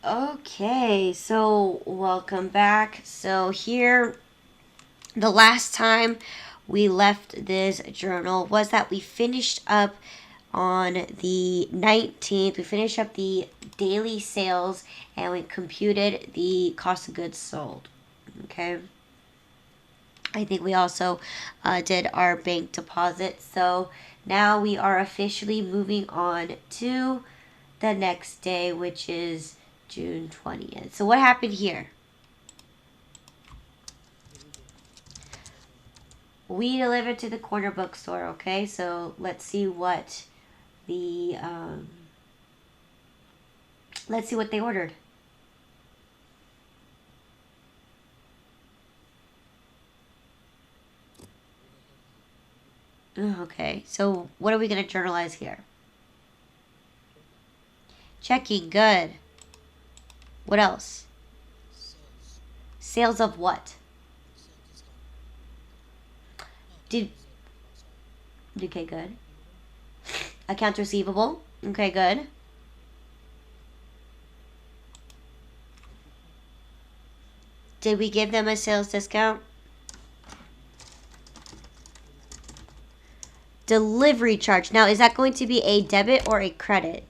Okay, so welcome back. So here, the last time we left this journal was that we finished up on the 19th. We finished up the daily sales and we computed the cost of goods sold. Okay. I think we also did our bank deposit. So now we are officially moving on to the next day, which is June 20th. So what happened here? We delivered to the corner bookstore. Okay, so the let's see what they ordered. Okay, so what are we gonna journalize here? Checking, good. What else? Sales of what? Did okay, good. Accounts receivable. Okay, good. Did we give them a sales discount? Delivery charge. Now, is that going to be a debit or a credit?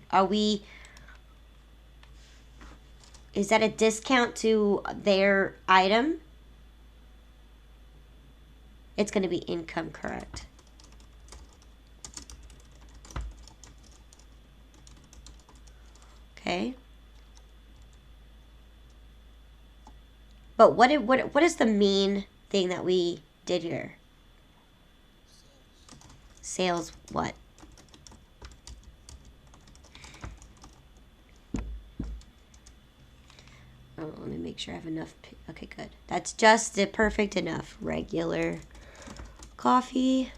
Is that a discount to their item? It's going to be income, correct? Okay. But what is the main thing that we did here? Sales what? Oh, let me make sure I have enough. Okay, good. That's just the perfect enough. Regular coffee.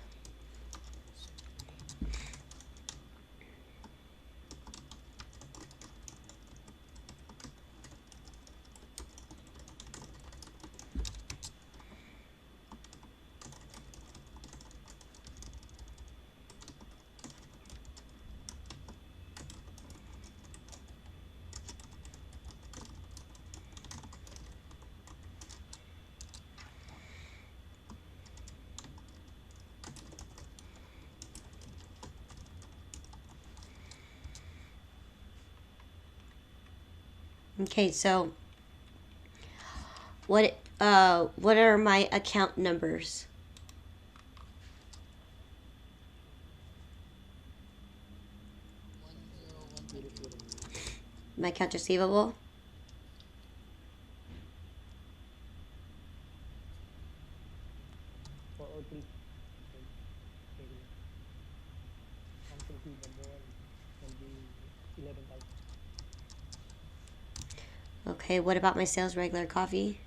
Okay, so what are my account numbers? My account receivable? Okay, what about my sales regular coffee?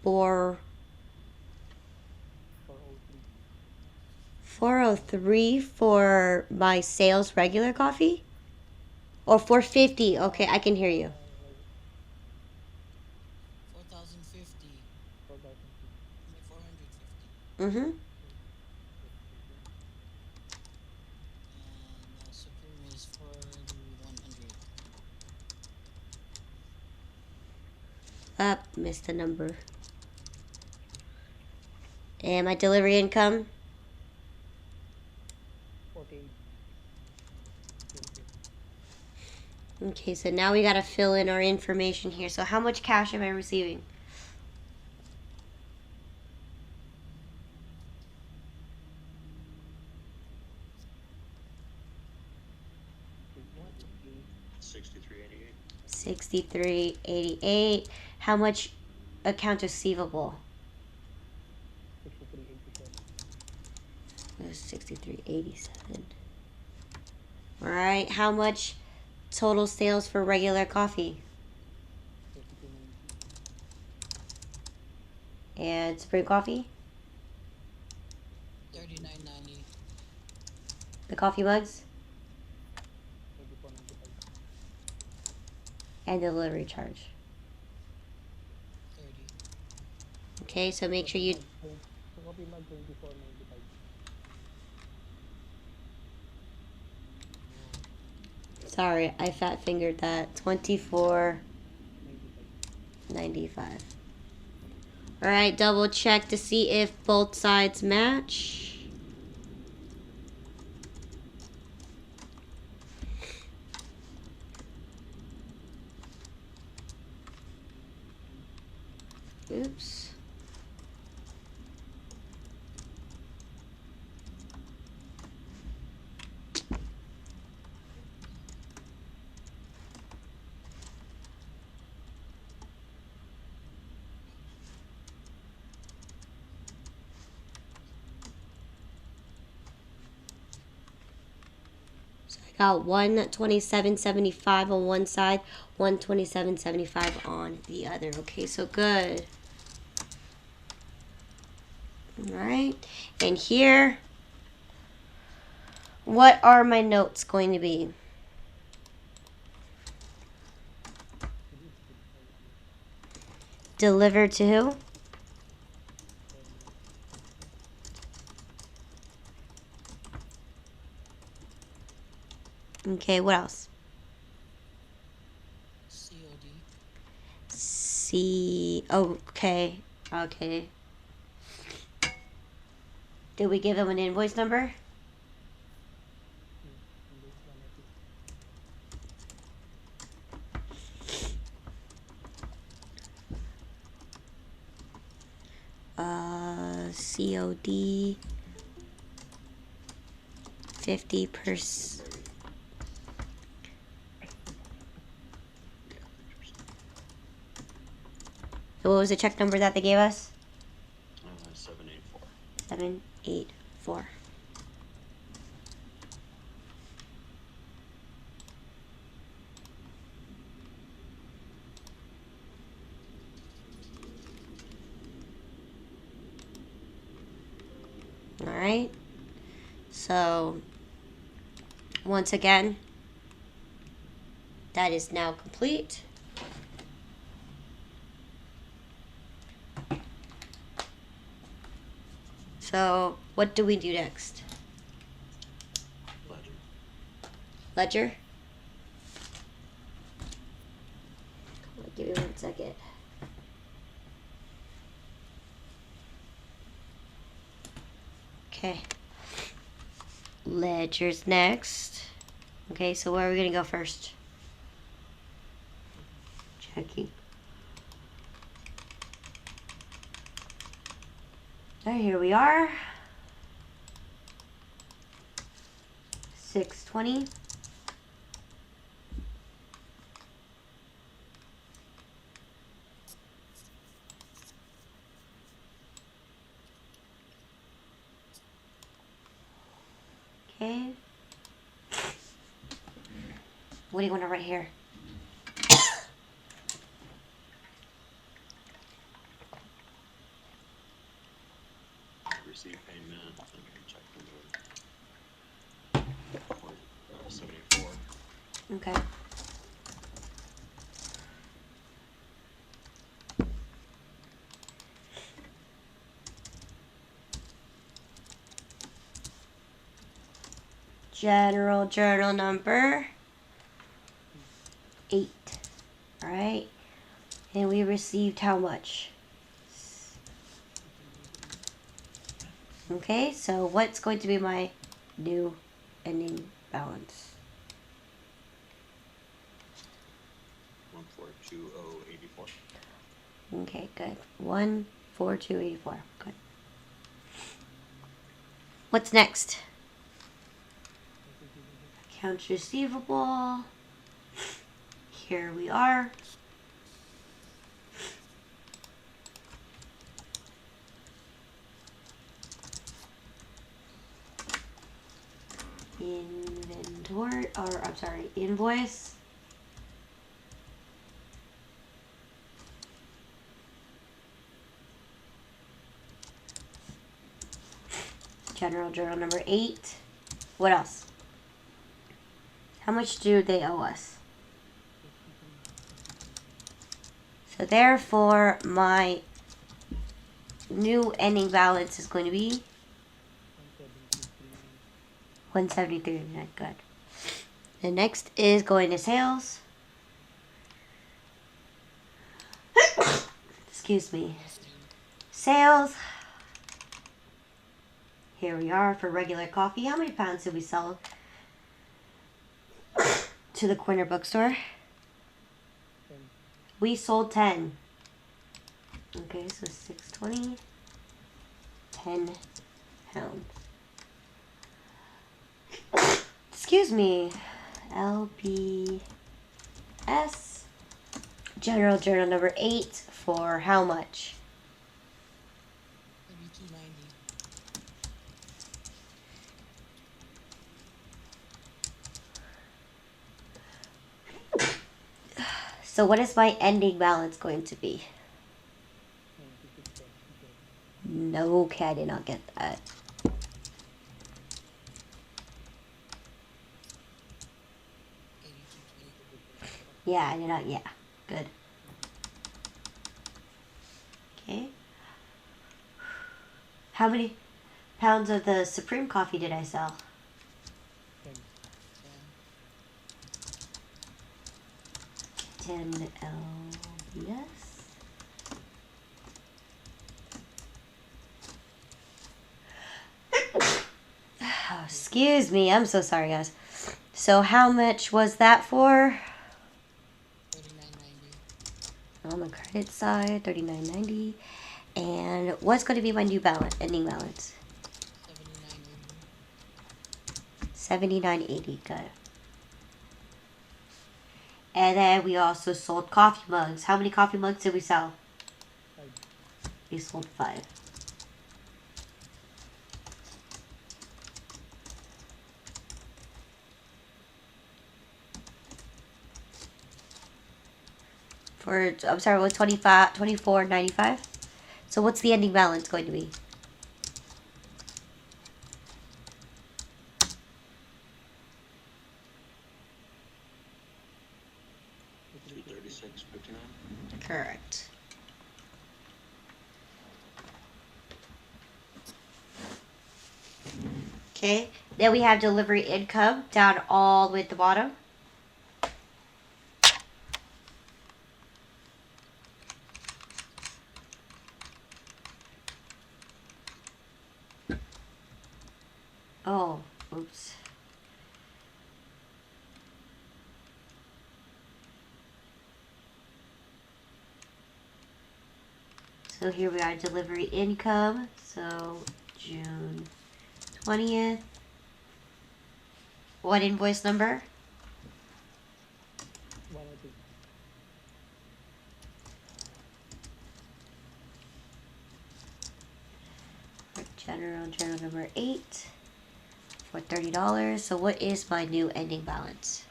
For 403 for my sales regular coffee? Or 450? Okay, I can hear you. 4,050. Mm-hmm. And Supreme is for 100. Up, missed the number. And my delivery income? 48. Okay, so now we gotta fill in our information here. So how much cash am I receiving? What? 6388. How much account receivable? 6387. 6387. All right. How much total sales for regular coffee 3290. and spring coffee? 3990. The coffee mugs 8495. and the delivery charge. 30. Okay, so make sure you. Total Copy mag 24.95. Sorry, I fat fingered that. 24.95. 95. Alright, double check to see if both sides match. Oops. So I got 127.75 on one side, 127.75 on the other. Okay, so good. Alright, and here, what are my notes going to be? Delivered to who? Okay, what else? COD. Okay. Okay. Did we give them an invoice number? Invoice 102. COD 50%. So what was the check number that they gave us? 784. 784. All right. So once again, that is now complete. So what do we do next? Ledger. Ledger? Give me 1 second. Okay. Ledger's next. Okay, so where are we going to go first? Checking. Okay, here we are. 620. Okay. What do you want to write here? Receive payment and check number 74. Okay. General journal number 8. All right. And we received how much? Okay, so what's going to be my new ending balance? 142084. Okay, good. 14284. Good. What's next? Accounts receivable. Here we are. Inventory, or I'm sorry, invoice. General journal number 8. What else? How much do they owe us? So therefore, my new ending balance is going to be 173. 173. Good. The next is going to sales. Excuse me. Listing. Sales. Here we are for regular coffee. How many pounds did we sell to the corner bookstore? 10. We sold 10. Okay, so 620. 10 pounds. Excuse me. LPS. General Journal number 8 for how much? Maybe 290. So what is my ending balance going to be? 96.77. No, okay, I did not get that. 8220. Yeah, I did not. Yeah, good. Okay. How many pounds of the Supreme coffee did I sell? 10. 10. 10 LBS. Oh, excuse me. I'm so sorry, guys. So how much was that for? 3990. On the credit side, 39.90. And what's going to be my new balance, ending balance? 7980. 79.80. Good. And then we also sold coffee mugs. How many coffee mugs did we sell? 5. We sold 5. For, I'm sorry, what, 25, 24.95? So what's the ending balance going to be? 236.59. Correct. Okay, then we have delivery income down all the way at the bottom. Oh, oops. So here we are, delivery income. So June 20th. What invoice number? 102. Journal number 8 for $30. So what is my new ending balance?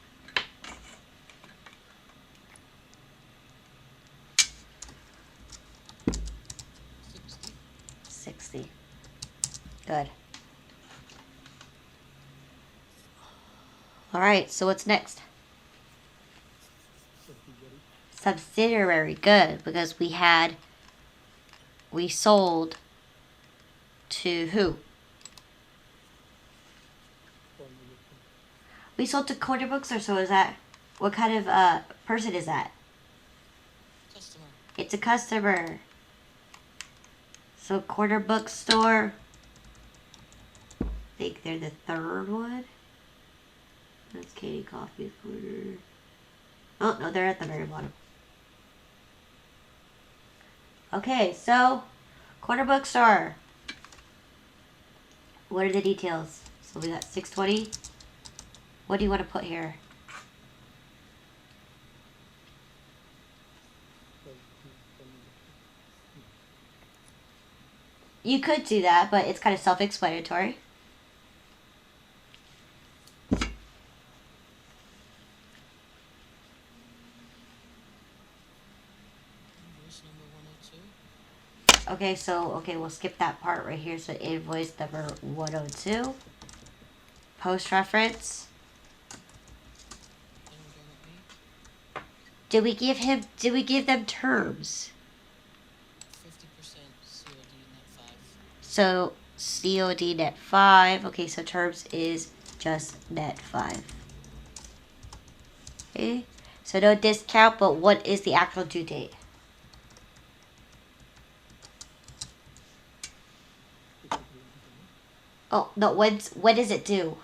60. 60. Good. All right, so what's next? Subsidiary. Subsidiary. Good, because we sold to who? Formulation. We sold to Corner Bookstore, so is that, what kind of person is that? Customer. It's a customer. So Corner Bookstore, I think they're the third one. That's Katie Coffee's Corner. Oh, no, they're at the very bottom. Okay, so Corner Bookstore. What are the details? So we got 620. What do you want to put here? You could do that, but it's kind of self-explanatory. Invoice number 102. Okay, we'll skip that part right here. So invoice number 102. Post reference. General Journal 8. Did we give them terms? 50% COD So COD net 5. Okay, so terms is just net 5. Okay, so no discount, but what is the actual due date? Oh, no, when is it due?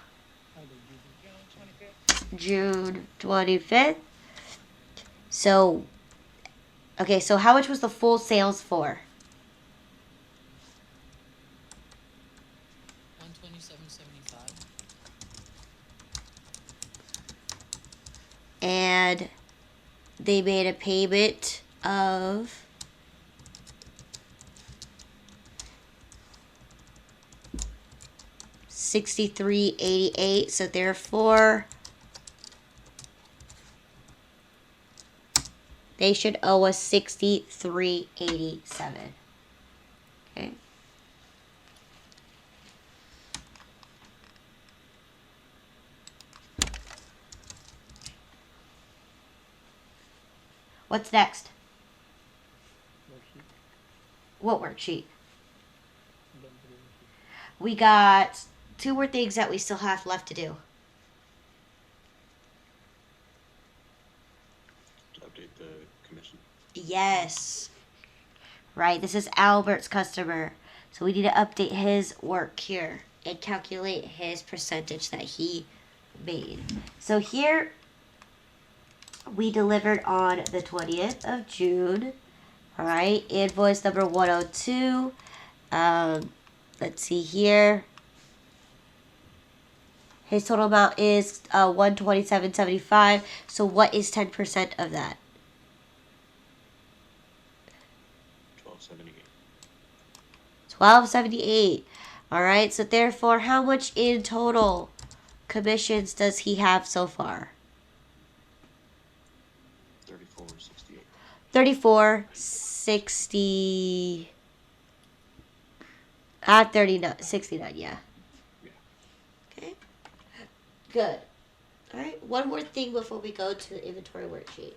June 25th. So, okay, so how much was the full sales for? 127.75. And they made a payment of $63.88. So therefore, they should owe us $63.87. Okay. What's next? Worksheet. What worksheet? Inventory worksheet. We got 2 more things that we still have left to do. To update the commission. Yes. Right, this is Albert's customer. So we need to update his work here and calculate his percentage that he made. So here we delivered on the 20th of June. All right, invoice number 102. Let's see here. His total amount is 127.75. So what is 10% of that? 1278. 1278. All right, so therefore, how much in total commissions does he have so far? 3468. 3460. 39, 69, yeah. Yeah. Okay. Good. All right, one more thing before we go to the inventory worksheet.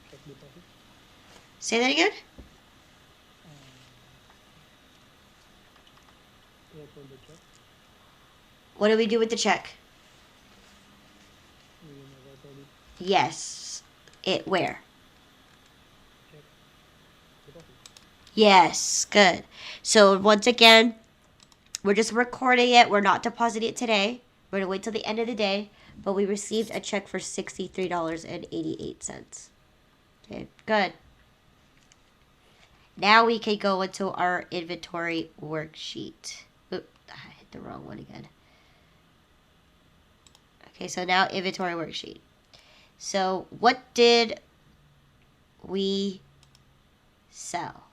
Check deposit. Say that again? Here for the check. What do we do with the check? We never told it. Yes. It where? Check deposit. Yes, good. So once again, we're just recording it. We're not depositing it today. We're going to wait till the end of the day. But we received a check for $63.88. Okay, good. Now we can go into our inventory worksheet. Oop, I hit the wrong one again. Okay, so now inventory worksheet. So what did we sell?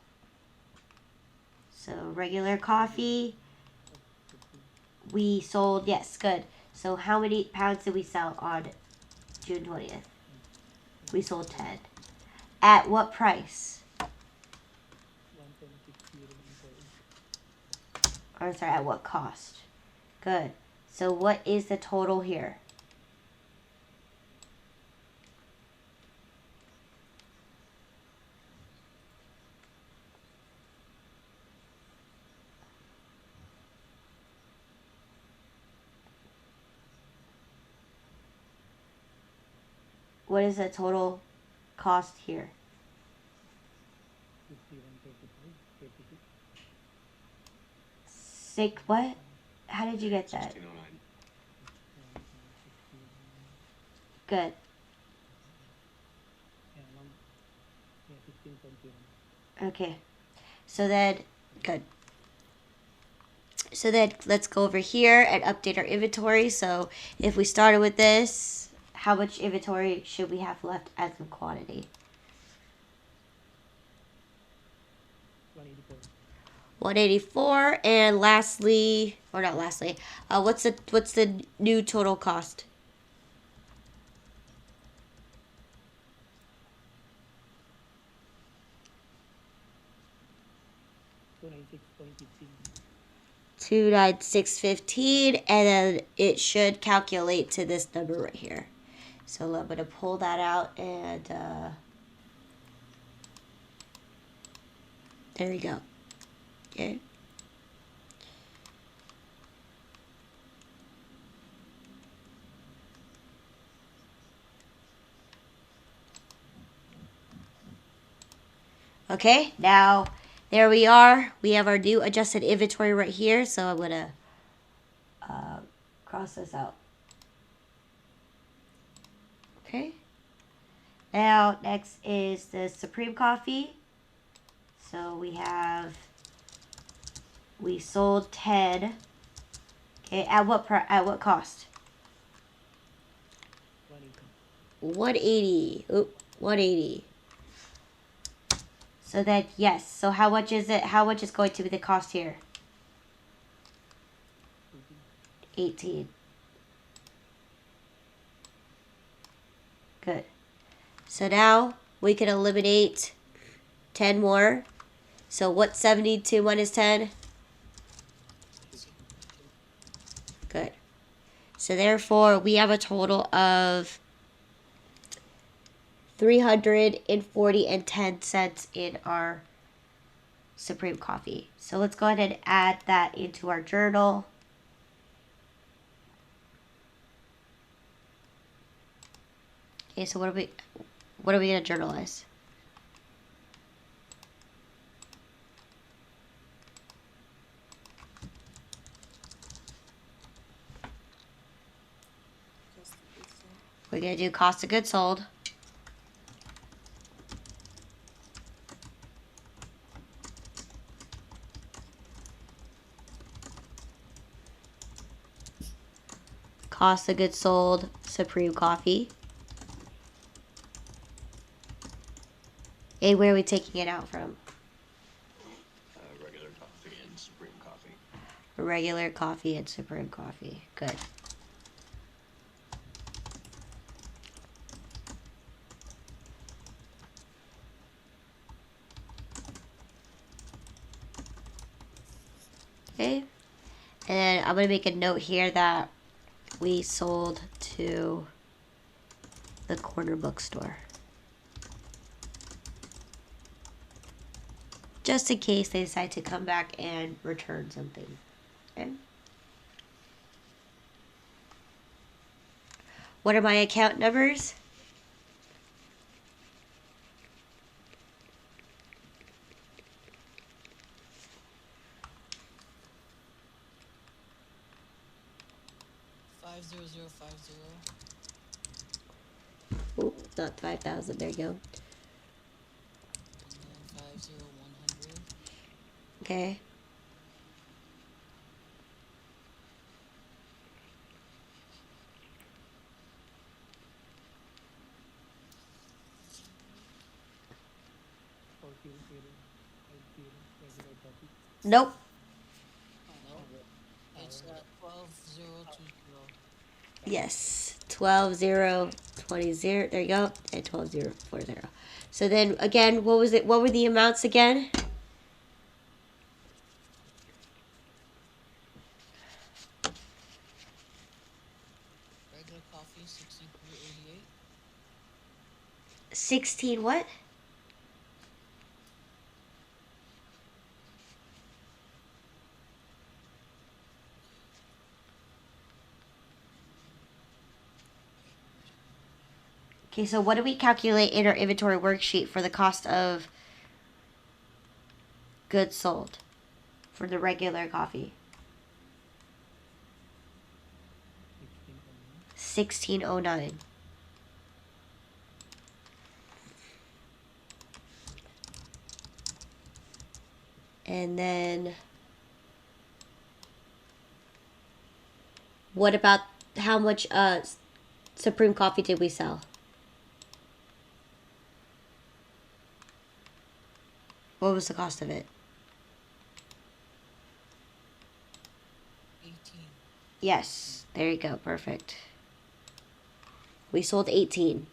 So regular coffee. We sold, yes, good. So how many pounds did we sell on June 20th? We sold 10. At what price? 1.60. Or sorry, at what cost? Good. So what is the total here? What is the total cost here? 51.35. 36. What? How did you get that? 1609. Good. Yeah, 16.09. Okay. So then, good. So then let's go over here and update our inventory. So if we started with this, how much inventory should we have left as a quantity? 184. 184. And lastly, or not lastly, what's the new total cost? 296.15. 29615, and then it should calculate to this number right here. So I'm gonna pull that out and There we go. Okay. Okay, now there we are. We have our new adjusted inventory right here. So I'm going to cross this out. Okay. Now, next is the Supreme Coffee. So we sold 10. Okay, at what cost? 180. Oop, 180. So that, yes. So how much is it? How much is going to be the cost here? 18. Good. So now we can eliminate 10 more. So what's 72 minus 10? Good. So therefore, we have a total of 340.10 in our Supreme Coffee. So let's go ahead and add that into our journal. Okay, so what are we gonna journalize? We're gonna do cost of goods sold. Cost of goods sold, Supreme Coffee. And where are we taking it out from? Regular coffee and Supreme coffee. Regular coffee and Supreme Coffee. Good. Okay. And I'm going to make a note here that we sold to the corner bookstore. Just in case they decide to come back and return something. Okay. What are my account numbers? Five zero zero 50. Oh, not 5,000. There you go. And then 50100. Okay. Regular coffee. Nope. No, it's 12020. Yes. 12020. There you go. And 12040. So then again, what was it? What were the amounts again? Regular coffee 1688. 16 what? Okay, so what do we calculate in our inventory worksheet for the cost of goods sold for the regular coffee? 1609. And then what about how much Supreme Coffee did we sell? What was the cost of it? 18. Yes, there you go. Perfect. We sold 18.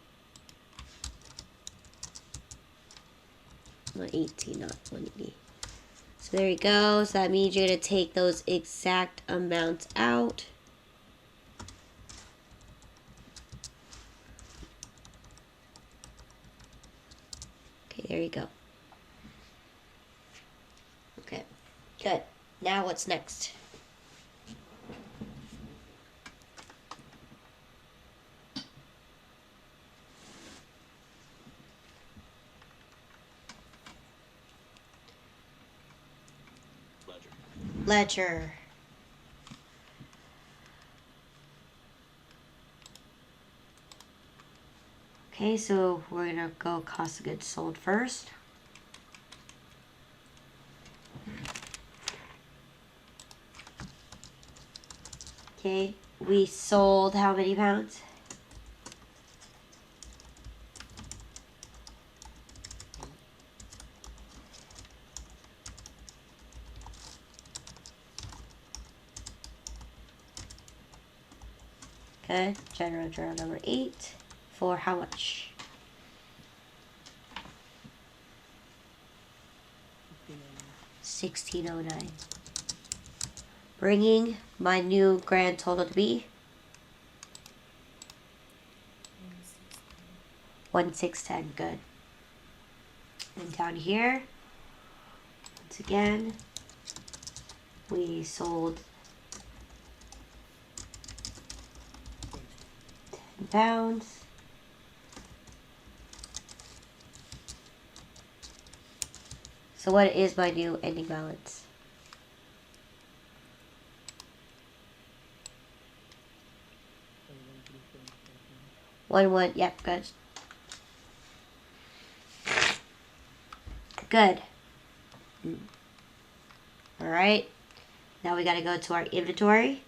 Not 18, not 180. So there you go. So that means you're going to take those exact amounts out. Okay, there you go. Good. Now what's next? Ledger. Ledger. Okay, so we're gonna go cost of goods sold first. Okay, we sold how many pounds? Good. General journal number 8. For how much? 1609. Bringing my new grand total to be 1610. Good. And down here, once again, we sold 10 pounds. So what is my new ending balance? 1-1. Yep, good. Good. All right. Now we got to go to our inventory.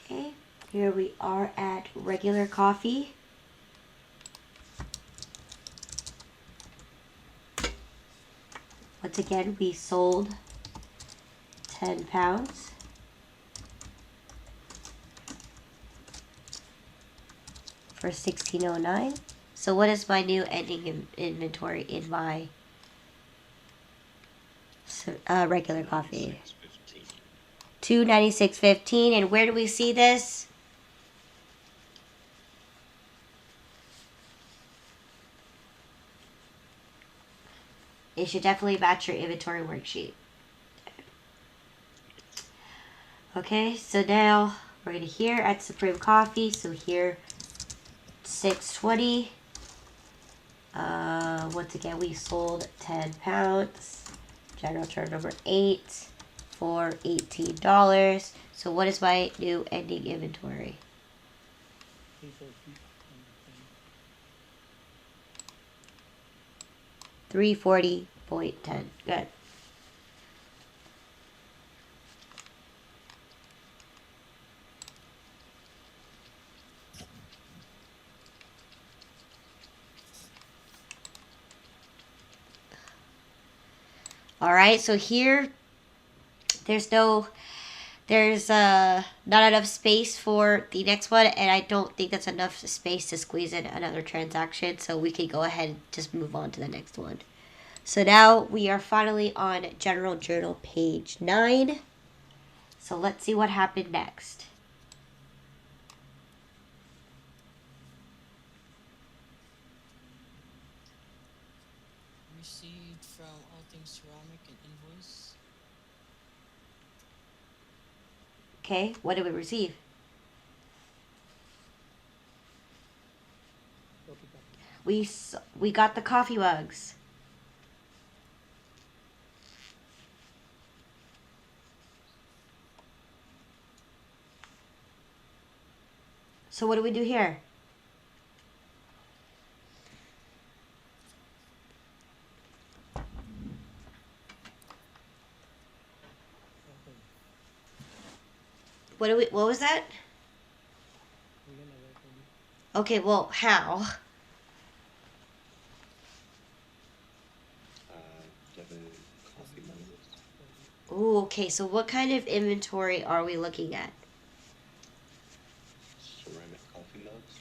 Okay. Here we are at regular coffee. Once again, we sold 10 pounds. For 1609. So what is my new ending inventory in my regular coffee? 296.15. And where do we see this? It should definitely match your inventory worksheet. Okay, so now we're going to here at Supreme Coffee. So here, 620. Once again, we sold 10 pounds. General chart number 8 for $18. So what is my new ending inventory? 340.10. Good. All right, so here there's not enough space for the next one, and I don't think that's enough space to squeeze in another transaction, so we can go ahead and just move on to the next one. So now we are finally on General Journal page 9. So let's see what happened next. Received from All Things Ceramic and invoice. Okay, what did we receive? We got the coffee mugs. So what do we do here? What was that? Okay, well, how? Devin coffee mugs. Ooh, okay, so what kind of inventory are we looking at? Ceramic coffee mugs.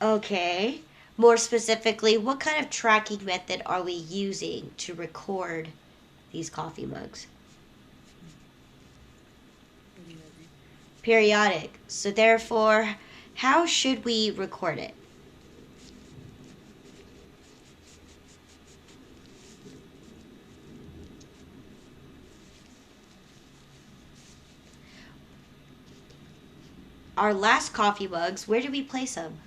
Okay. More specifically, what kind of tracking method are we using to record these coffee mugs? periodic. So therefore, how should we record it? Our last coffee mugs, where did we place them?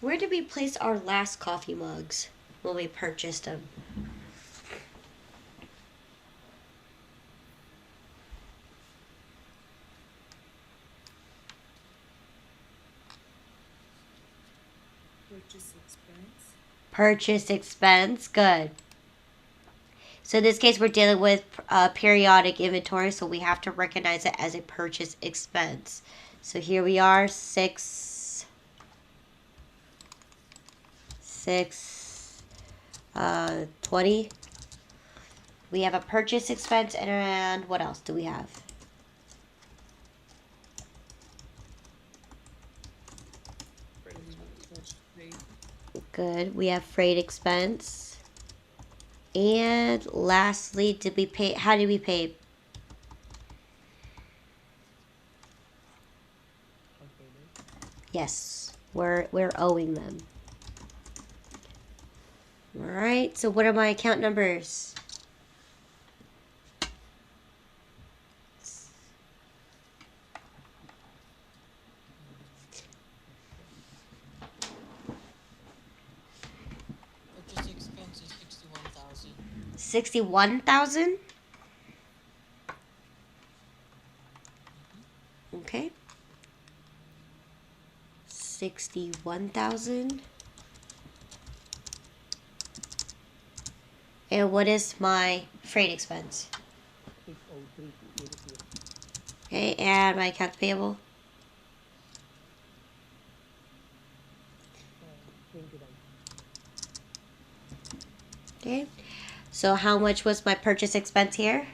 Where did we place our last coffee mugs when we purchased them? Purchase expense. Purchase expense, good. So in this case, we're dealing with periodic inventory, so we have to recognize it as a purchase expense. So here we are, 20. We have a purchase expense, and what else do we have? Freight expense. Freight. Good. We have freight expense. And lastly, did we pay? How did we pay? On payment. Yes, we're owing them. All right. So what are my account numbers? Purchase expense is 61,000. 61,000. Okay. 61,000. And what is my freight expense? 603.00. Okay, and my accounts payable? 29. Okay. So how much was my purchase expense here?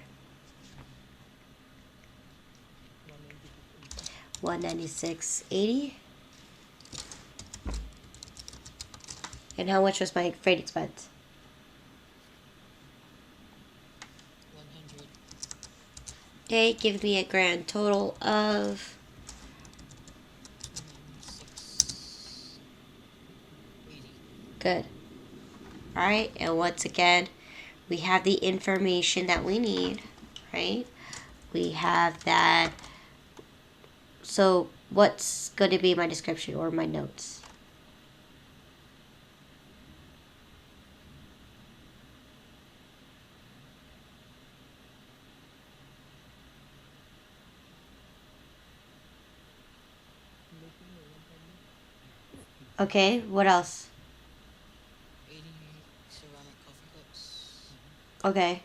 196.80. 196.80. And how much was my freight expense? 100. Okay, give me a grand total of 296.80. good. All right, and once again, we have the information that we need, right? We have that. So what's going to be my description or my notes? Okay, what else? 80 ceramic coffee cups. Okay,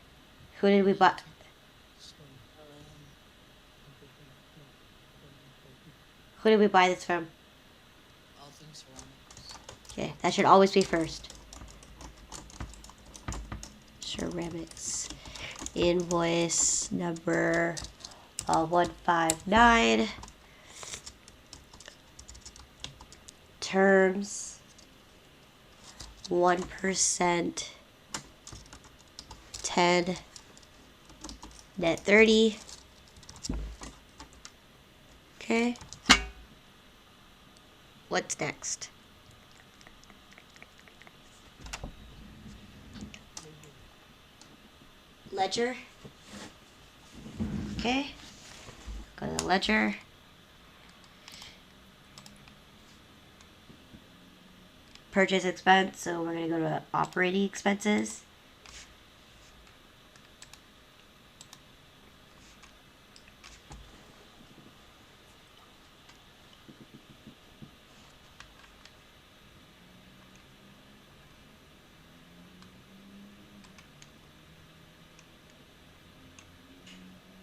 who did we buy? Um, Who did we buy this from? all things ceramics. Okay, that should always be first. Ceramics. Invoice number 159. Terms 1%, 10, net 30. Okay. What's next? Ledger. Okay. Go to the ledger. Purchase expense, so we're going to go to operating expenses.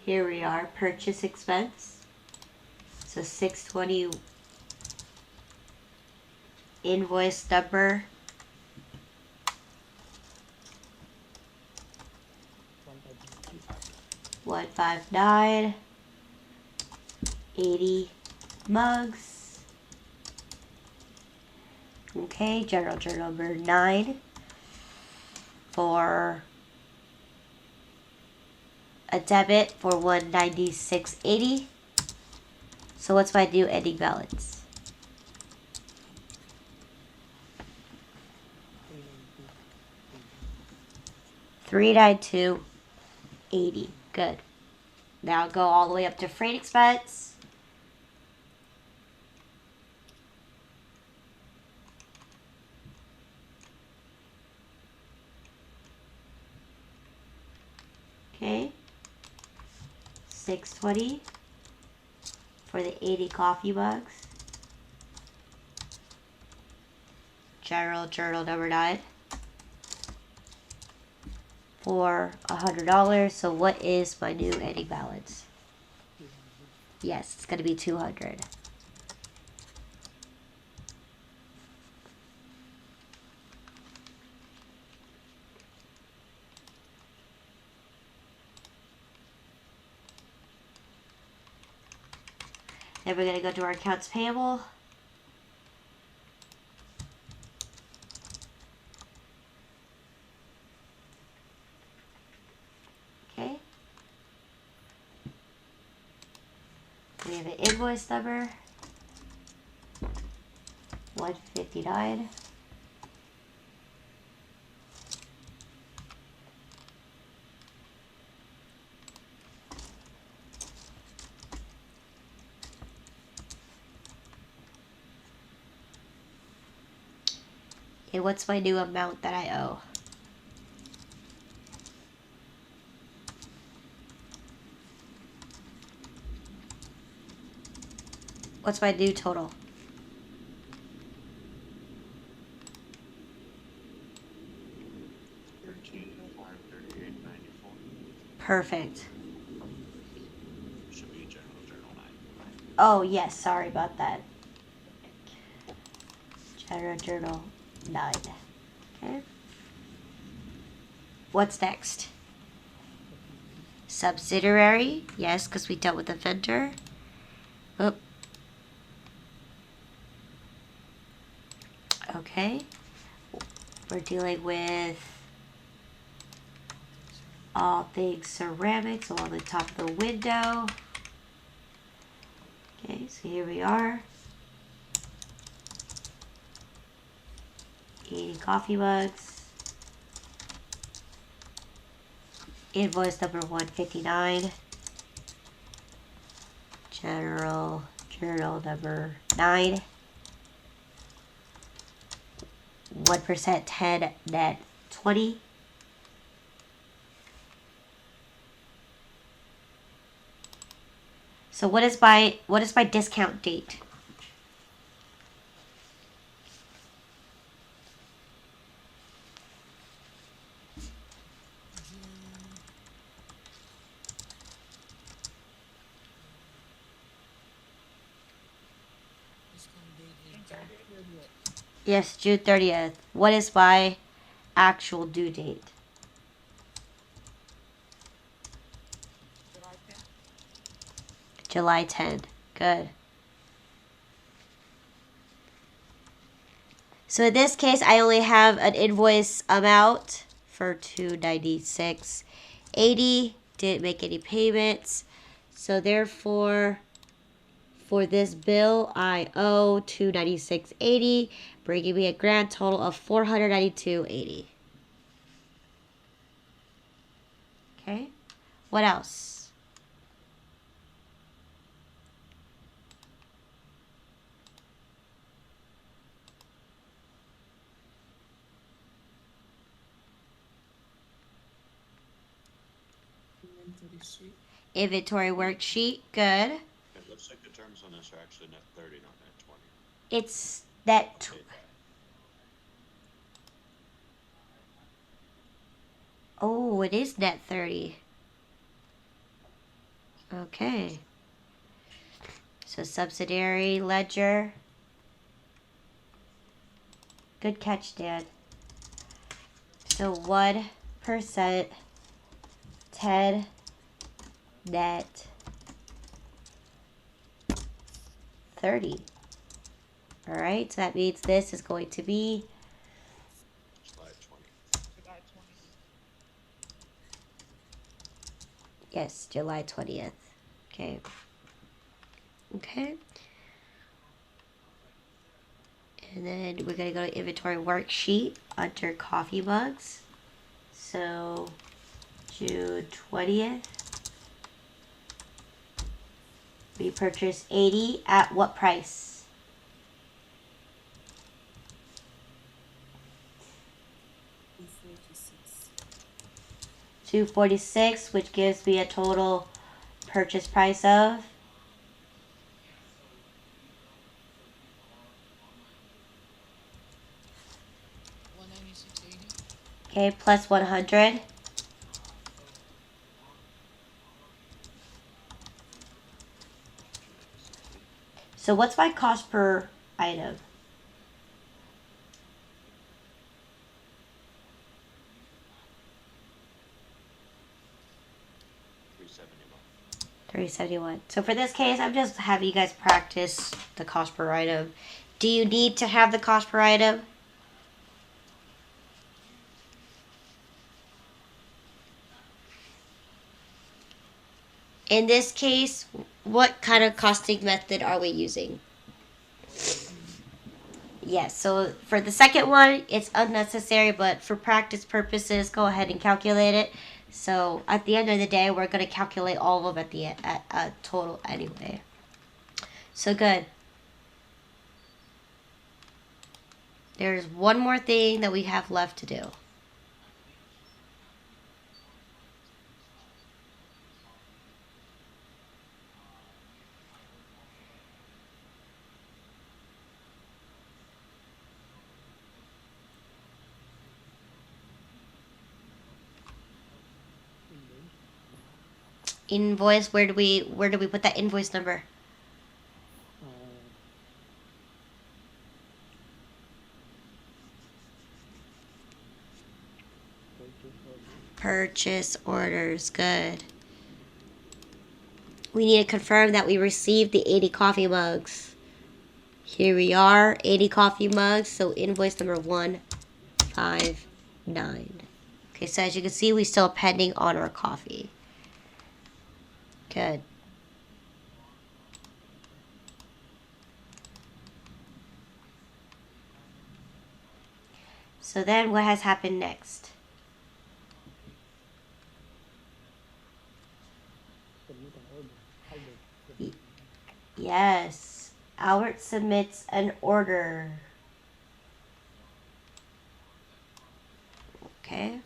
Here we are, purchase expense. So 620 invoice number 159. 15980 mugs. Okay, general journal number 9 for a debit for 196.80. So what's my new ending balance? 392. 392.80. Good. Now go all the way up to freight expense. Okay. 620 for the 80 coffee mugs. General journal number 9 for $100. So what is my new ending balance? 200. Yes, it's going to be 200. Then we're going to go to our accounts payable. Okay. We have an invoice number 159. And what's my new amount that I owe? What's my new total? 13,538.94. Perfect. Should be general journal 9. Oh, yes, sorry about that. General journal 9. Okay. What's next? Subsidiary. Yes, because we dealt with the vendor. Oop. Okay. We're dealing with all things ceramic, so on the top of the window. Okay, so here we are. 80 coffee mugs. Invoice number 159. General journal number 9. 1% 10 net 20. So what is my discount date? June. Discount date is June. Yes, June 30th. What is my actual due date? July 10th. Good. So in this case, I only have an invoice amount for $296.80. Didn't make any payments. So therefore, for this bill, I owe $296.80, bringing me a grand total of $492.80. Okay. What else? Inventory sheet. Inventory worksheet. Good. It looks like the terms on this are actually net 30, not net 20. It's that. Okay. Oh, it is net 30. Okay. So subsidiary ledger. Good catch, Dan. So 1% TED net 30. All right, so that means this is going to be July 20th. July 20th. yes, July 20th. Okay. Okay. And then we're going to go to inventory worksheet under coffee mugs. So June 20th. We purchased 80 at what price? $246, which gives me a total purchase price of $196.80. okay, plus 100. So what's my cost per item? $371. So for this case, I'm just having you guys practice the cost per item. Do you need to have the cost per item? In this case, what kind of costing method are we using? Yes, so for the second one, it's unnecessary, but for practice purposes, go ahead and calculate it. So at the end of the day, we're going to calculate all of them at total anyway. So good. There's one more thing that we have left to do. Invoice, where do we put that invoice number? Purchase orders, good. We need to confirm that we received the 80 coffee mugs. Here we are, 80 coffee mugs, so invoice number 159. Okay, so as you can see, we still pending on our coffee. Good. So then what has happened next? Yes, Albert submits an order. Okay,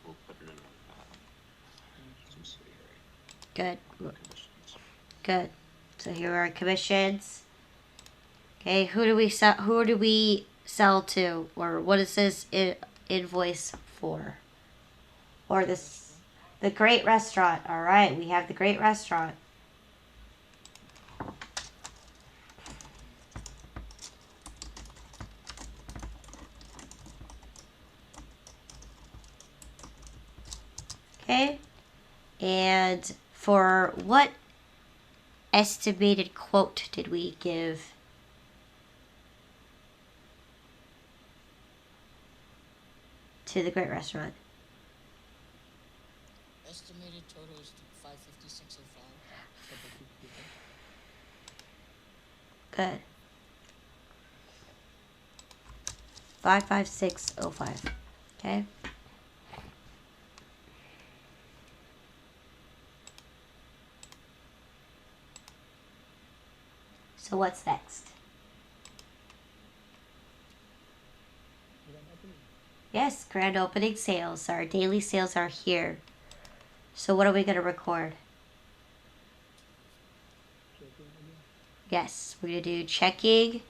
We'll put it in subsidiary good, commissions. good. So here are our commissions. Okay, who do we sell? Who do we sell to, or what is this invoice for? Or this, the Great Restaurant. All right, we have the Great Restaurant. Okay, and for what estimated quote did we give? To the Great Restaurant. Estimated total is 556.05. Good. 55605. Okay. So what's next? Yes, grand opening sales. Our daily sales are here. So what are we going to record? Yes, we're going to do checking.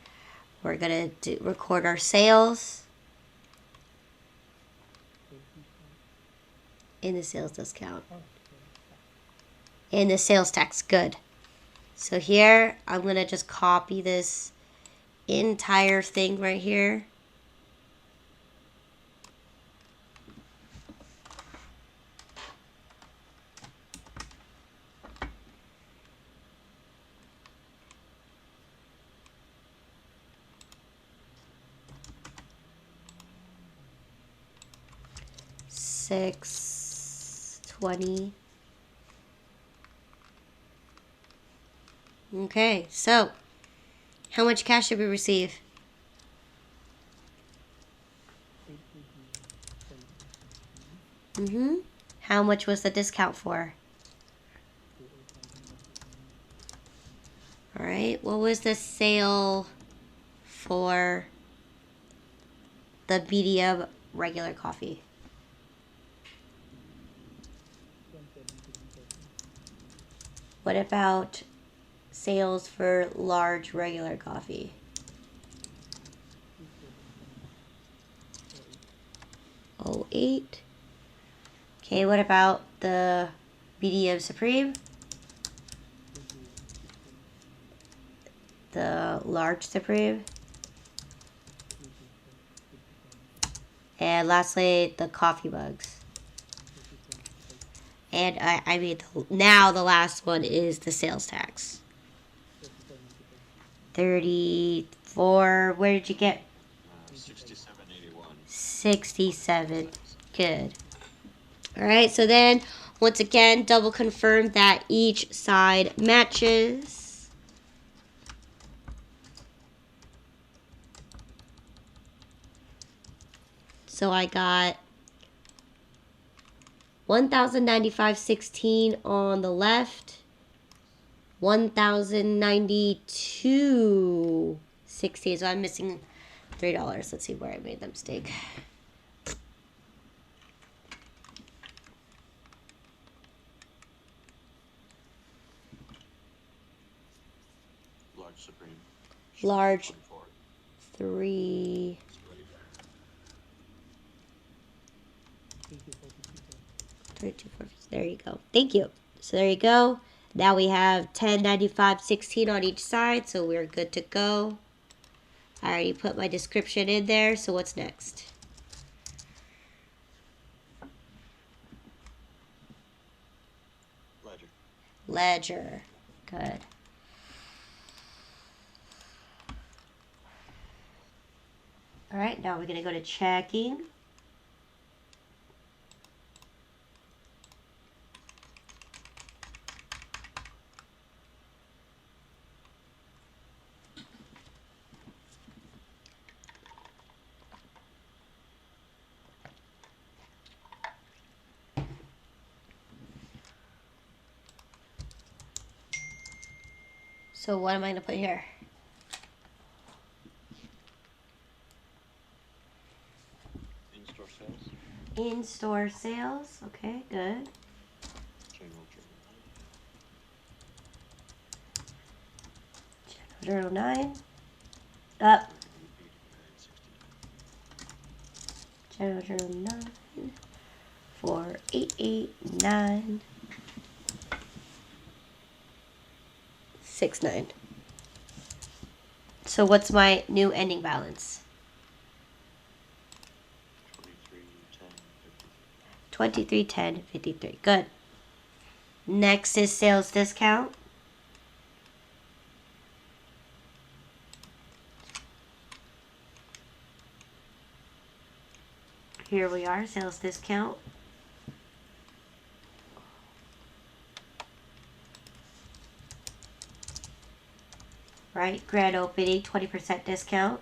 We're going to record our sales in the sales discount. In the sales tax, good. So here, I'm going to just copy this entire thing right here. 620. Okay, so how much cash did we receive? 880, Mm-hmm. How much was the discount for? All right. What was the sale for the medium regular coffee? 170, What about sales for large regular coffee? 270, 08. Oh, 08. Okay, what about the medium supreme? 220, The large supreme? 220, And lastly, the coffee mugs. 220. And I mean, now the last one is the sales tax. 34. Where did you get 6781. 67? Good. All right, so then once again, double confirm that each side matches. So I got 1095.16 on the left, 1092.16. So I'm missing $3. Let's see where I made the mistake. Large Supreme. Large 24. 3. 32, there you go. Thank you. So there you go. Now we have 1095.16 on each side, so we're good to go. I already put my description in there, so what's next? Ledger. Ledger. Good. All right, now we're going to go to checking. So what am I going to put here? In-store sales. In-store sales. Okay, good. General Journal Journal 9. Up. 9. General Journal 9. 4889. 69. So what's my new ending balance? 2310. 2310.53. Good. Next is sales discount. Here we are, sales discount. Right, grand opening, 20% discount.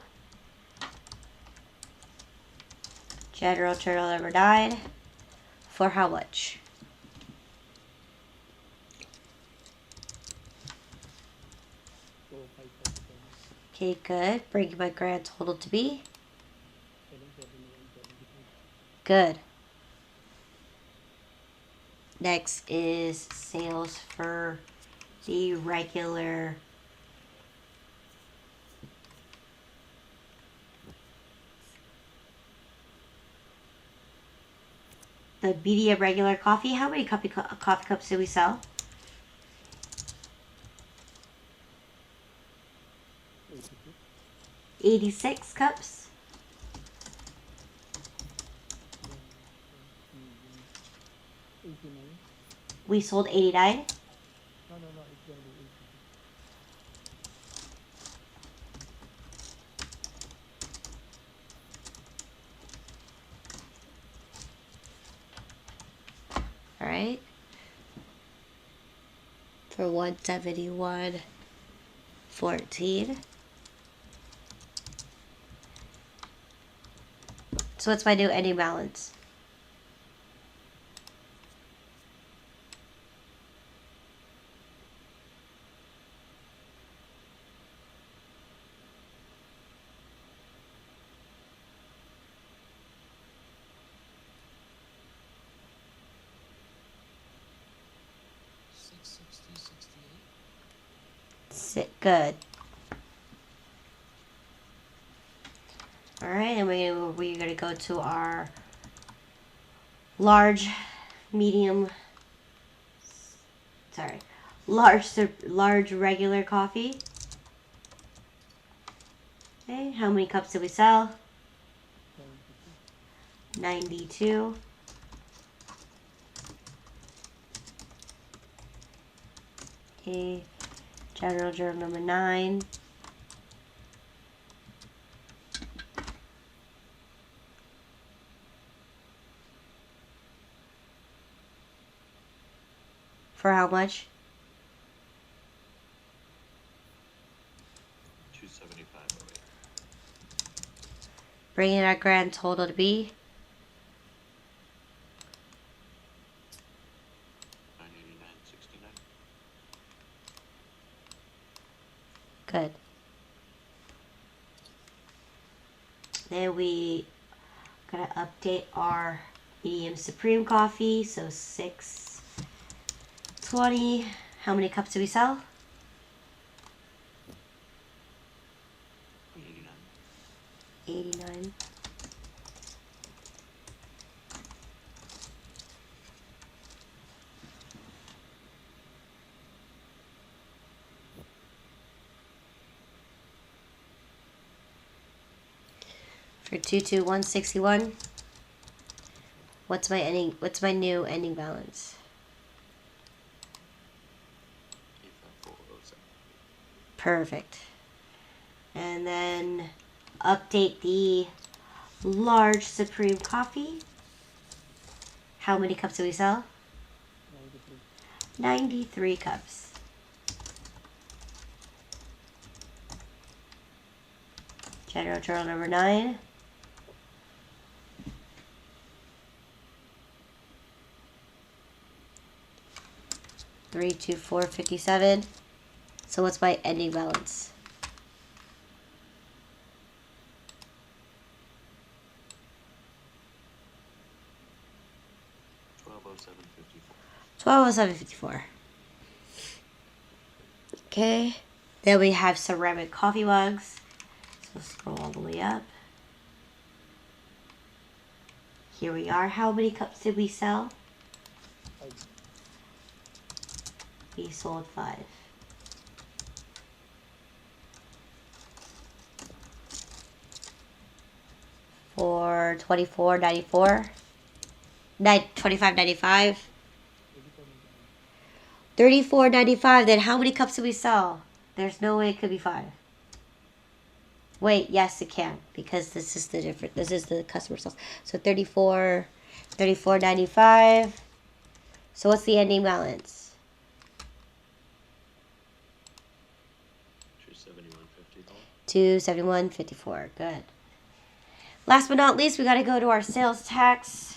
General Journal number 9. For how much? Okay, good. Bring my grand total to be. Good. Next is sales for the regular the medium regular coffee. How many coffee cups do we sell? 86 cups. We sold 89. No, it's going to be 80. for 171.14. So what's my new ending balance? Good. All right, and we're gonna go to our large regular coffee. Okay, how many cups did we sell? 92. Okay, general journal number 9. For how much? 275.08. Bringing our grand total to be 989.69. good. Then we gotta update our medium supreme coffee. So 620. How many cups do we sell? 89. For 22161. What's my new ending balance? 854.07. Perfect. And then update the large supreme coffee. How many cups do we sell? 93 cups. General journal number 9. $324.57. So what's my ending balance? 1207.54. Okay. Then we have ceramic coffee mugs. So scroll all the way up. Here we are. How many cups did we sell? We sold 5. For $24.94. $25.95. $34.95. Then how many cups did we sell? There's no way it could be 5. Wait, yes it can, because this is the customer sales. So $34.95. So what's the ending balance? 271.54. Good. Last but not least, we got to go to our sales tax.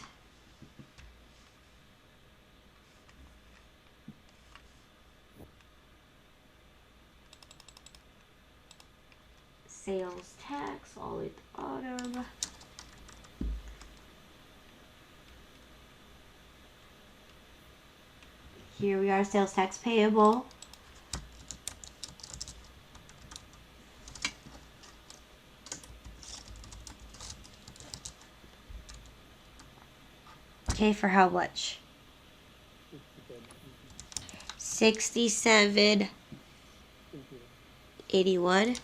Sales tax all at the bottom. Here we are, sales tax payable. Okay, for how much? 67.81.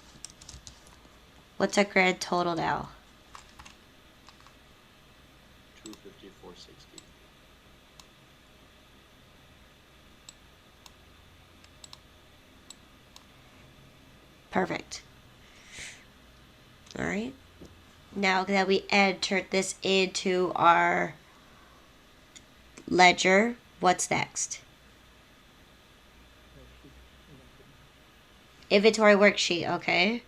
What's our grand total now? 254.60. Perfect. All right. Now that we entered this into our ledger, what's next? Inventory worksheet, okay.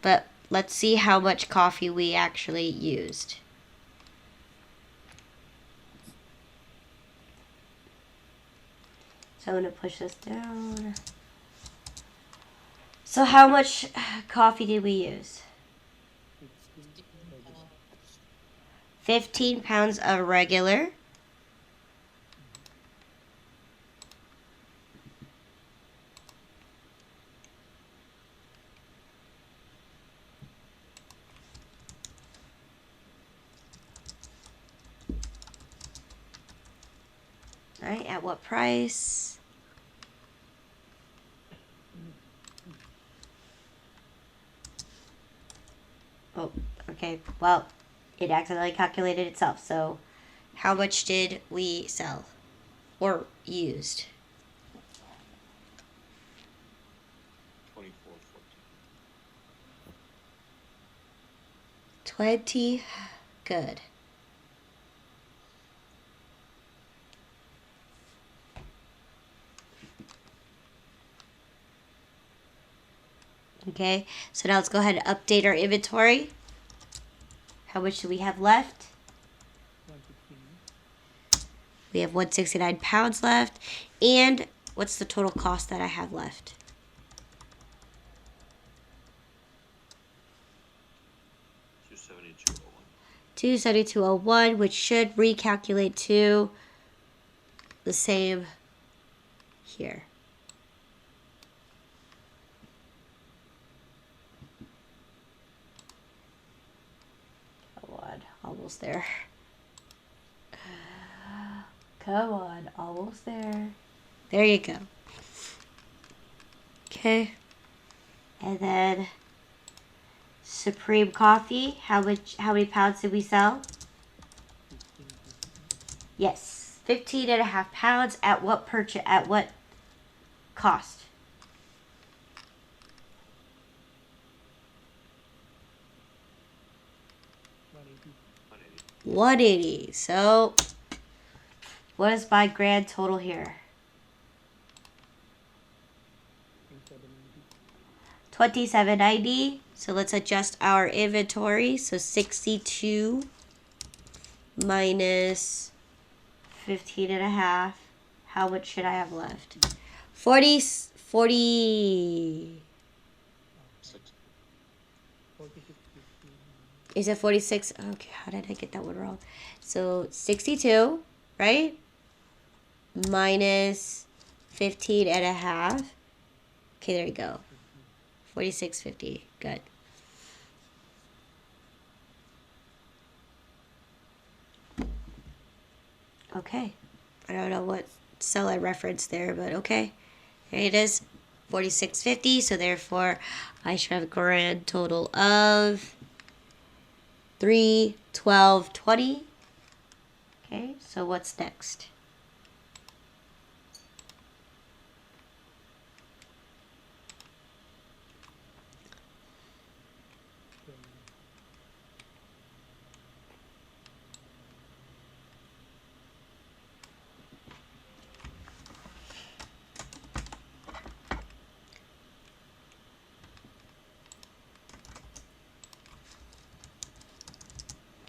But let's see how much coffee we actually used. So I'm going to push this down. So how much coffee did we use? 15 regular. 15 pounds of regular. All right, at what price? Oh, okay. Well, it accidentally calculated itself. So, how much did we sell or used? 24.14. 20. Good. Okay, so now let's go ahead and update our inventory. How much do we have left? 116. We have 169 pounds left. And what's the total cost that I have left? 272.01. 272.01, which should recalculate to the same here. Come on, almost there. Come on, almost there. There you go. Okay. And then Supreme Coffee. How many pounds did we sell? 15. Yes. 15.5 pounds. At what cost? 180. 180. 180. So what is my grand total here? 2780. $27.90. So let's adjust our inventory. So 62 minus 15.5. How much should I have left? 40. 6. 4650. Is it 46? Okay, how did I get that one wrong? So 62, right? Minus 15.5. Okay, there you go. 46.50. Good. Okay. I don't know what cell I referenced there, but okay. There it is. 46.50. So therefore, I should have a grand total of 312.20. Okay, so what's next?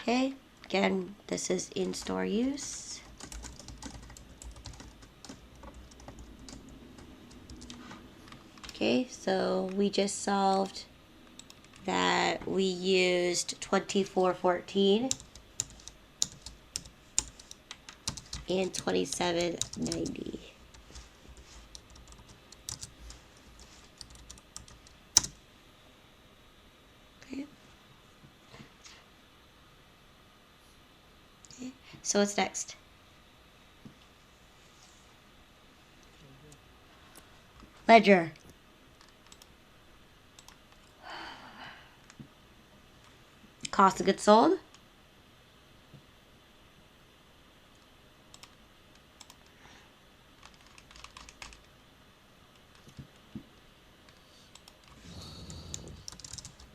Okay, again, this is in-store use. Okay, so we just solved that we used 24.14 and 27.90. Okay. Okay. So what's next? Ledger. Cost of goods sold.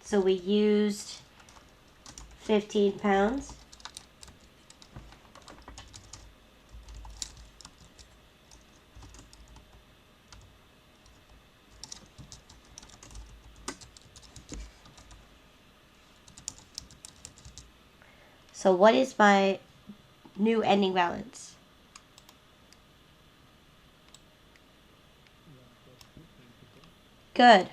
So we used 15 pounds. So what is my new ending balance? 142.92. Good.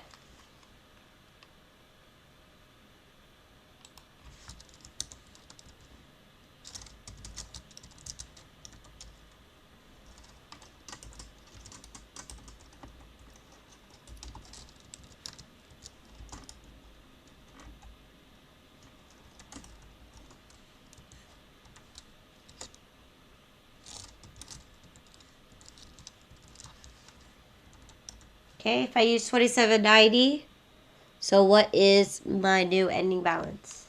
Okay, if I use 2790, so what is my new ending balance?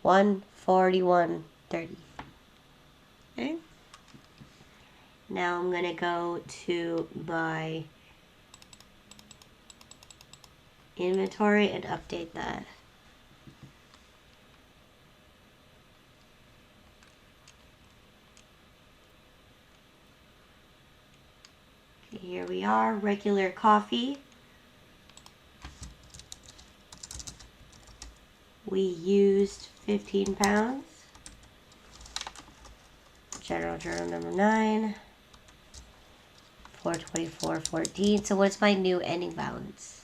141.30. 141.30. Okay. Now I'm going to go to my inventory and update that. Okay, here we are, regular coffee. We used 15 pounds. General journal number 9. 424.14. So what's my new ending balance?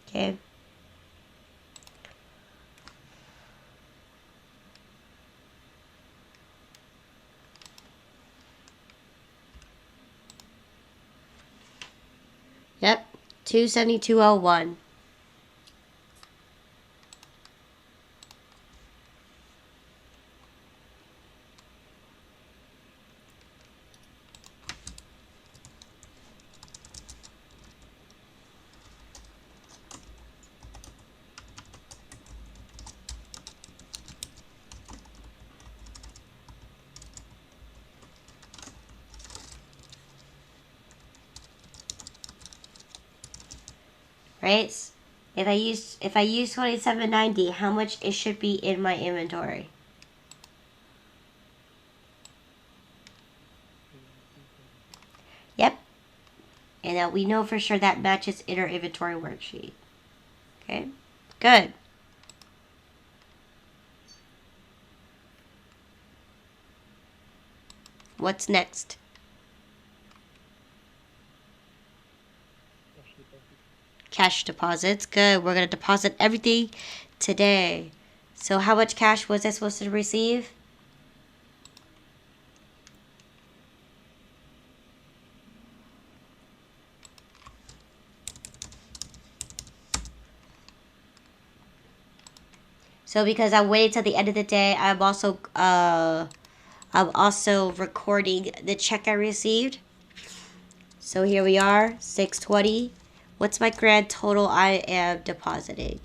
Okay. Yep. 272.01. Right? If I use 2790, how much it should be in my inventory? Yep. And now we know for sure that matches in our inventory worksheet. Okay? Good. What's next? Cash deposit. Cash deposits. Good. We're going to deposit everything today. So how much cash was I supposed to receive? So because I waited till the end of the day, I'm also recording the check I received. So here we are, 620. What's my grand total I am depositing?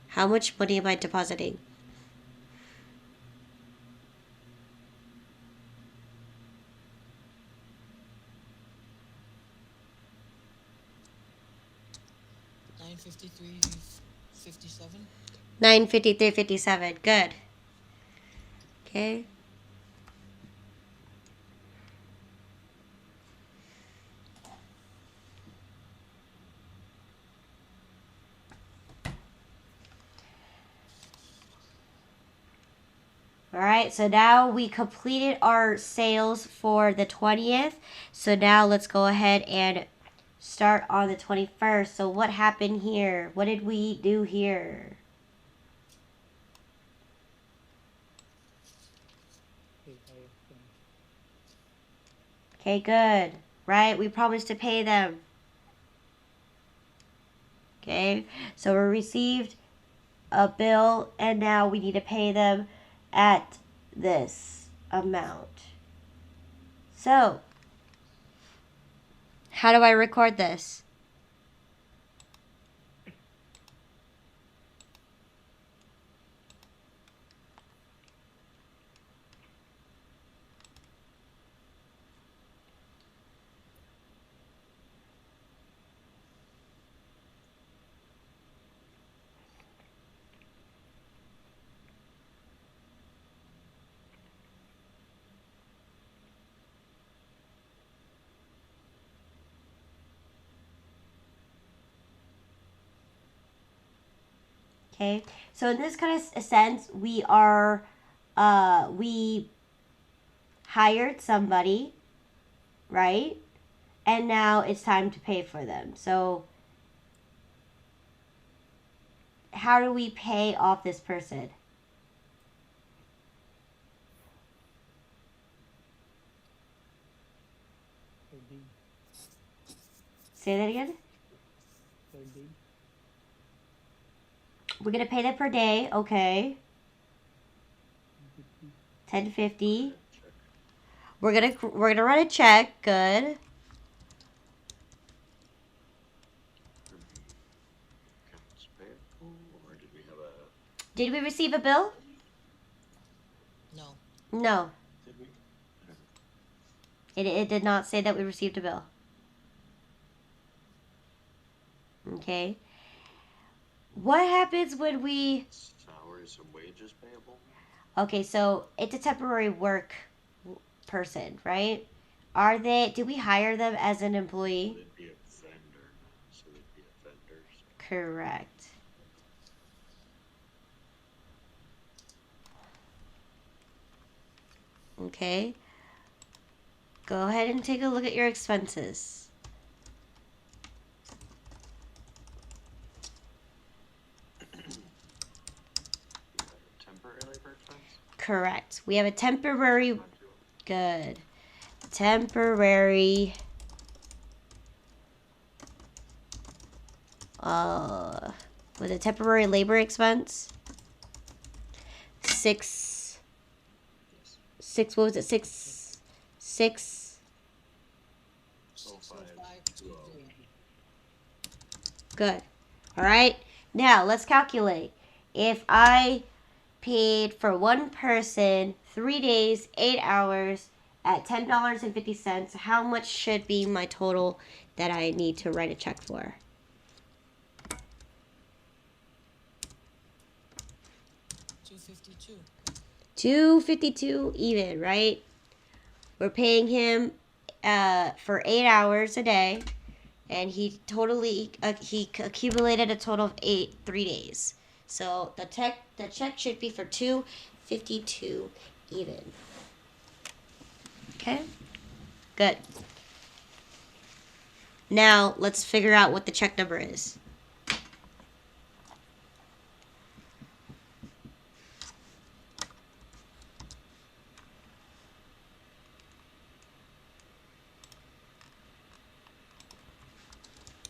How much money am I depositing? $953.57. 953.57. Good. Okay. Alright, so now we completed our sales for the 20th. So now let's go ahead and start on the 21st. So what happened here? What did we do here? AIFM. Okay, good. Right? We promised to pay them. Okay, so we received a bill and now we need to pay them at this. amount. So, how do I record this? Okay, so in this kind of sense, we hired somebody, right? And now it's time to pay for them. So, how do we pay off this person? Per day. Say that again. Per day. We're gonna pay them per day, okay? 50. $10.50. Check. We're gonna run a check. Good. Accounts payable, or did we have a? Did we receive a bill? No. No. Did we? It did not say that we received a bill. Okay. What happens when we... Salaries and wages payable. Okay, so it's a temporary work person, right? Did we hire them as an employee? They'd be a vendor, so they'd be a vendor. So. Correct. Okay. Go ahead and take a look at your expenses. Temporary labor expense. Correct. We have a temporary... Good. Temporary... with a temporary labor expense. Six, what was it? Six. 60520. Good. All right. Now let's calculate. If I paid for one person 3 days, 8 hours at $10.50, how much should be my total that I need to write a check for? $252 even, right? We're paying him for 8 hours a day, and he accumulated a total of 3 days. So the check should be for $252 even. Okay, good. Now let's figure out what the check number is.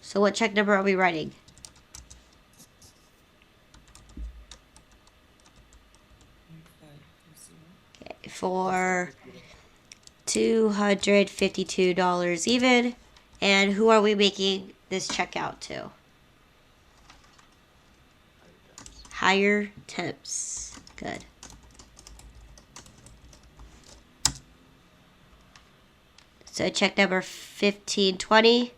So what check number are we writing? Okay, for $252 even. And who are we making this check out to? Higher temps. Good. So check number 1520.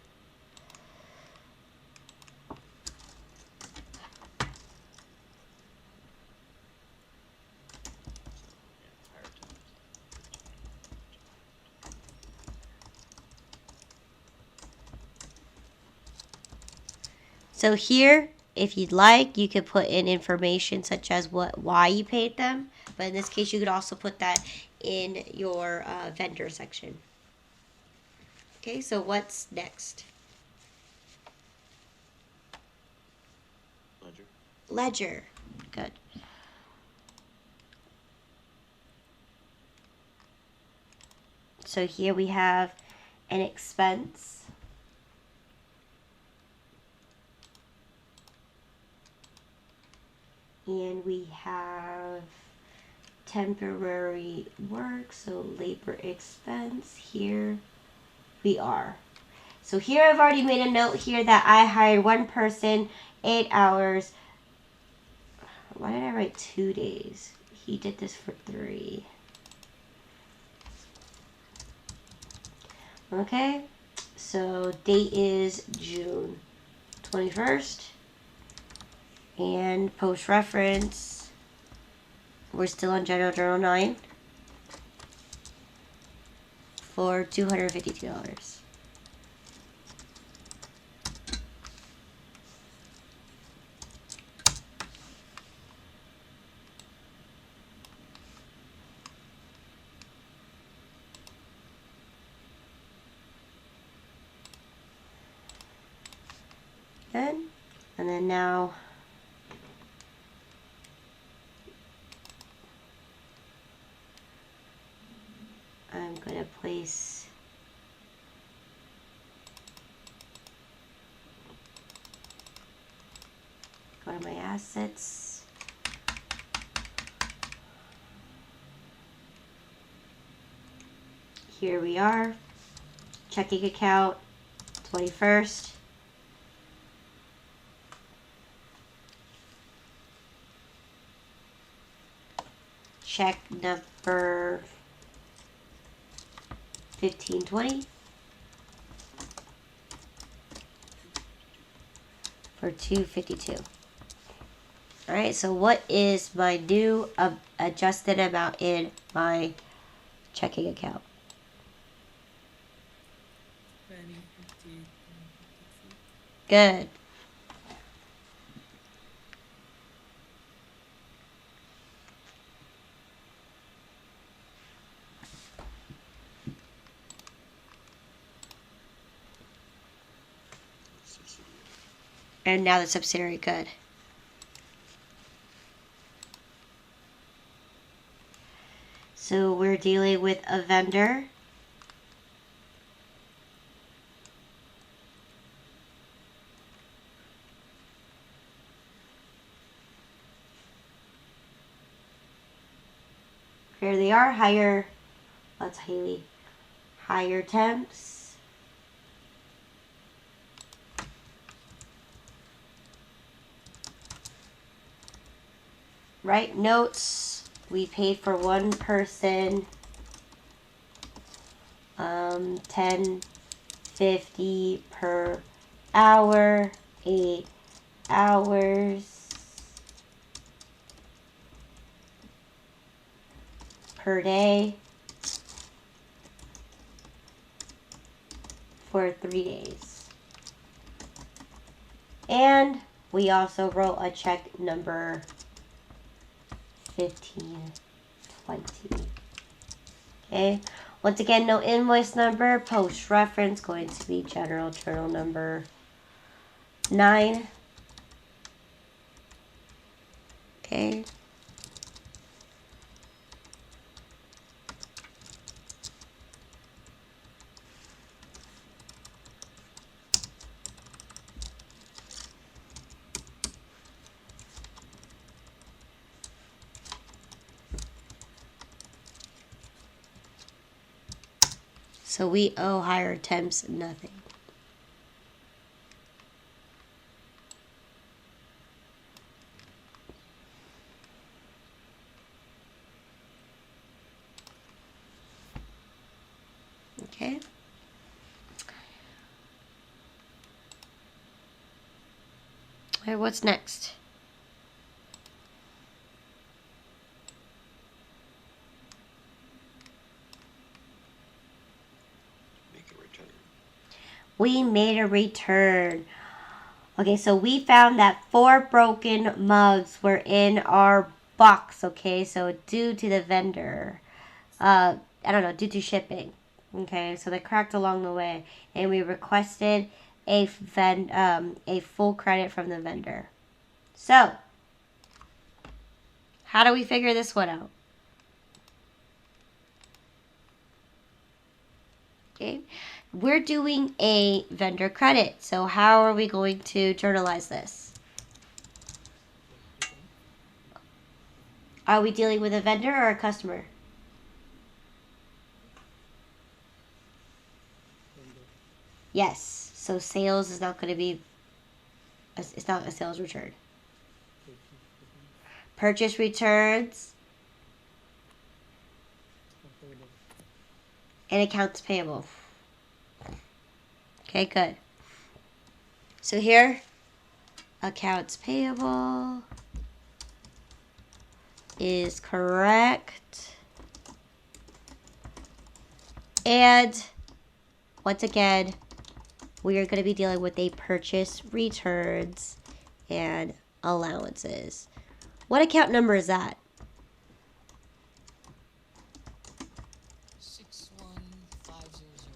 So here, if you'd like, you could put in information such as why you paid them. But in this case, you could also put that in your vendor section. Okay, so what's next? Ledger. Ledger. Good. So here we have an expense. And we have temporary work, so labor expense, here we are. So here I've already made a note here that I hired one person, 8 hours. Why did I write 2 days? He did this for 3. Okay, so date is June 21st. And post reference, we're still on General Journal 9 for $252. Good. And then now I'm going to place go to my assets. Here we are. Checking account 21st. Check number 1520 for $252. All right, so what is my new adjusted amount in my checking account? 2050. Good. And now the subsidiary, good. So we're dealing with a vendor. Here they are, hire, that's Haley, hire temps. Write notes, we paid for one person, $10.50 per hour, 8 hours per day for 3 days. And we also wrote a check number 1520. Okay, once again, no invoice number, post reference going to be General Journal number 9. Okay. So we owe hire temps nothing. Okay. All right, what's next? Make a return. We made a return. Okay, so we found that 4 broken mugs were in our box. Okay, so due to the vendor, I don't know, due to shipping. Okay, so they cracked along the way, and we requested a full credit from the vendor. So, how do we figure this one out? Okay, we're doing a vendor credit. So how are we going to journalize this? Are we dealing with a vendor or a customer? Vendor. Yes. So sales is not going to be, it's not a sales return. Purchase returns Payable. and accounts payable. Okay, good. So here, accounts payable is correct. And once again, we are going to be dealing with a purchase returns and allowances. What account number is that? 61500.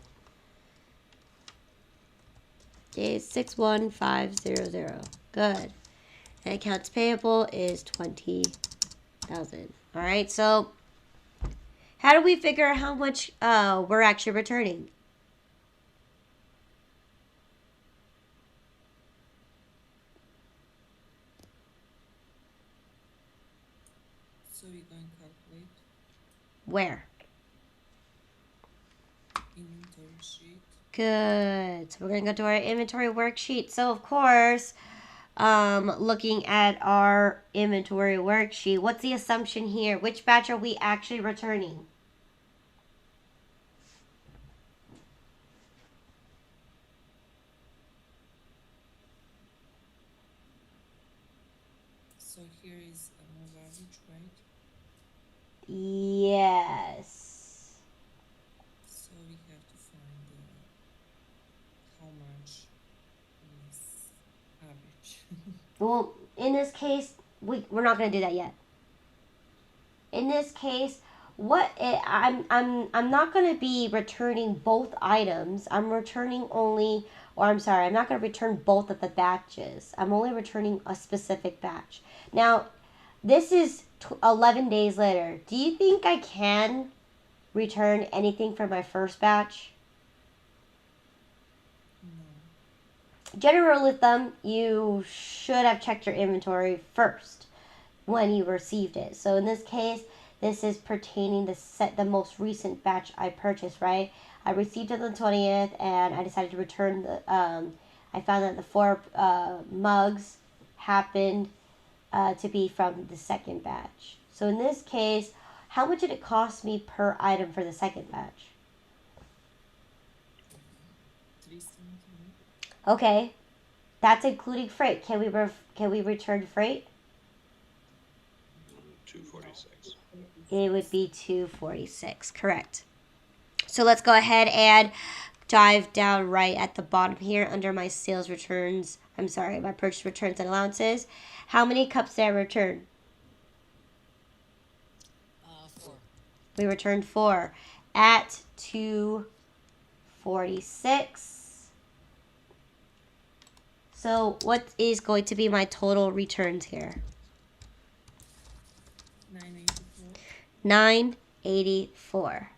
Okay, 61500. Good. And accounts payable is 20,000. All right, so how do we figure out how much we're actually returning? So we're going to calculate Where? inventory sheet. Good. So we're going to go to our inventory worksheet. So, of course, looking at our inventory worksheet, what's the assumption here? Which batch are we actually returning? So here is above average, right? Yes. So we have to find how much is average. Well, in this case, we're not going to do that yet. In this case, I'm not going to be returning both items. I'm returning only, or I'm sorry, I'm not going to return both of the batches. I'm only returning a specific batch. Now, this is 11 days later. Do you think I can return anything from my first batch? No. General rule of thumb, you should have checked your inventory first when you received it. So in this case, this is pertaining to the most recent batch I purchased, right? I received it on the 20th, and I decided to return the. I found that the 4 mugs happened to be from the second batch. So in this case, how much did it cost me per item for the second batch? 370. Okay, that's including freight. Can we return freight? 246. It would be 246. Correct. So let's go ahead and dive down right at the bottom here under my sales returns. I'm sorry, my purchase returns and allowances. How many cups did I return? 4. We returned 4 at 246. So what is going to be my total returns here? 984. 984.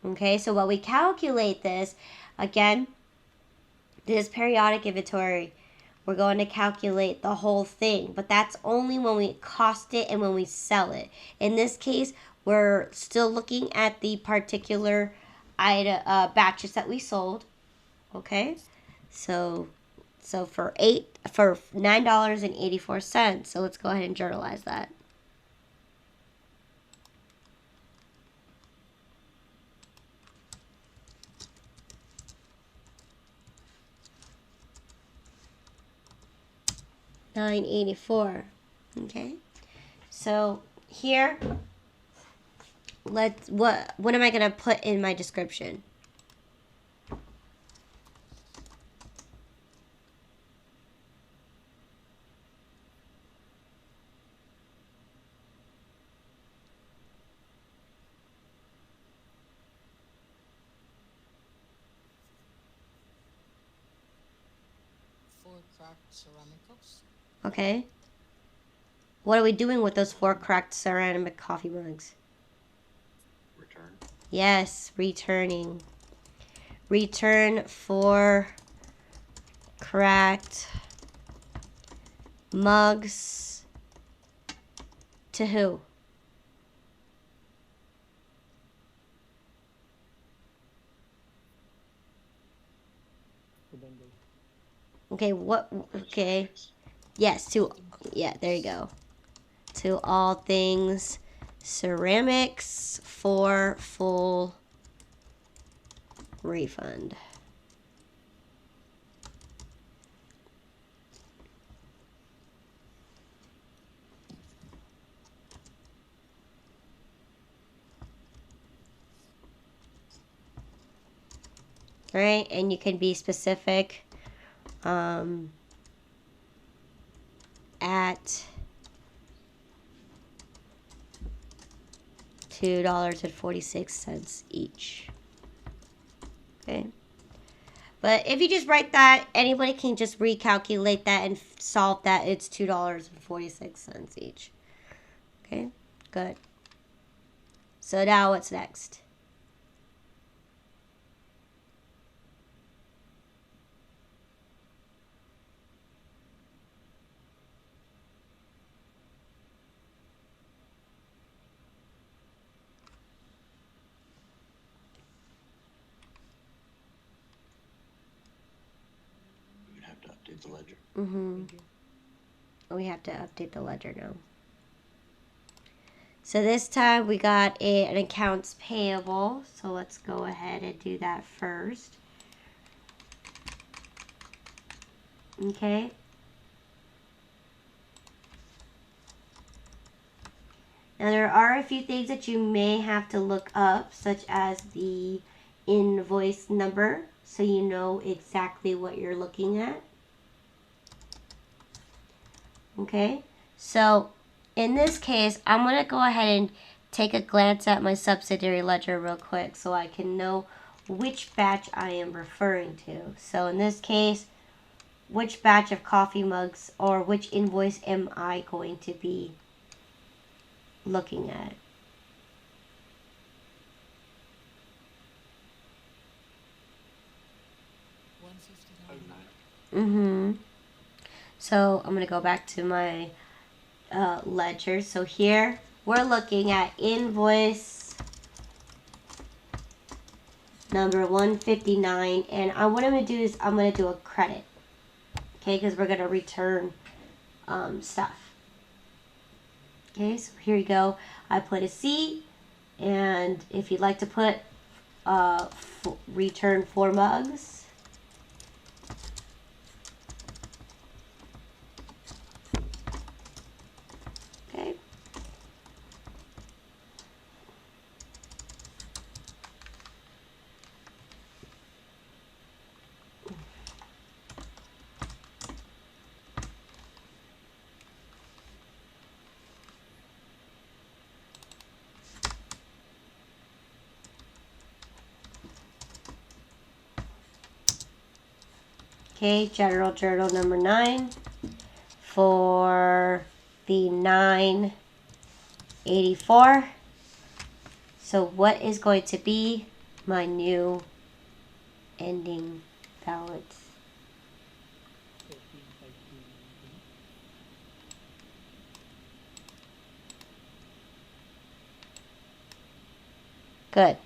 Okay, so while we calculate this, again, this periodic inventory, we're going to calculate the whole thing, but that's only when we cost it and when we sell it. In this case, we're still looking at the particular batches that we sold. Okay, so for $9.84. So let's go ahead and journalize that. $9.84. Okay, so here, what am I gonna put in my description? Four cracked ceramic cups. Okay. What are we doing with those 4 cracked ceramic coffee mugs? Return. Yes, returning. Return 4 cracked mugs To who? Okay, what? Okay. Yes, to. Yeah, there you go. To all things ceramics for full refund. All right, and you can be specific at $2.46 each. Okay. But if you just write that, anybody can just recalculate that and solve that. It's $2.46 each. Okay, good. So now what's next? We'd have to update the ledger. Mm-hmm. We have to update the ledger now. So this time we got an accounts payable. So let's go ahead and do that first. Okay. Now there are a few things that you may have to look up, such as the invoice number, so you know exactly what you're looking at. Okay, so in this case, I'm going to go ahead and take a glance at my subsidiary ledger real quick so I can know which batch I am referring to. So in this case, which batch of coffee mugs or which invoice am I going to be looking at? $159. So I'm going to go back to my ledger. So here we're looking at invoice number 159. And what I'm going to do is I'm going to do a credit. Okay, because we're going to return stuff. Okay, so here you go. I put a C. And if you'd like to put return 4 mugs. Okay. Okay, general journal number 9 for the 984. So what is going to be my new ending balance? Good.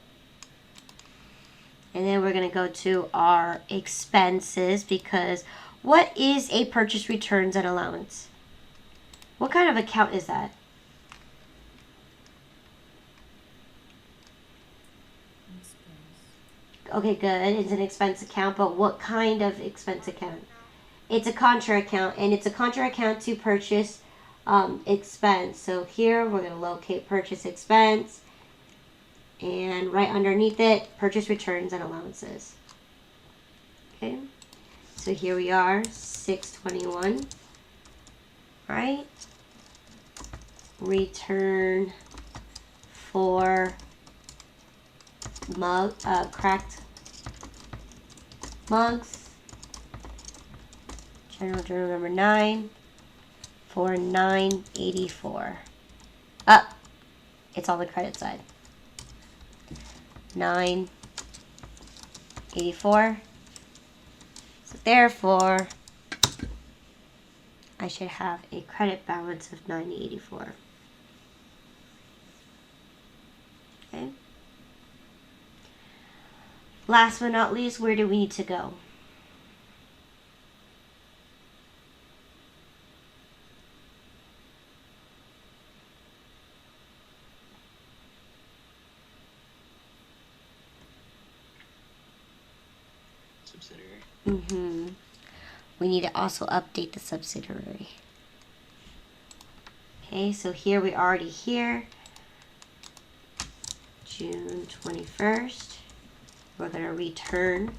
And then we're going to go to our expenses, because what is a purchase returns and allowance? What kind of account is that? Okay, good. It's an expense account, but what kind of expense account? It's a contra account, and it's a contra account to purchase expense. So here we're going to locate purchase expense, and right underneath it, purchase returns and allowances. Okay, so here we are, 621. Right? Return for cracked mugs. General journal number 9 for 984. It's on the credit side. 984. So therefore, I should have a credit balance of 984. last but not least, where do we need to go? Subsidiary. Mm-hmm. We need to also update the subsidiary. Okay, so here we already here. June 21st. We're going to return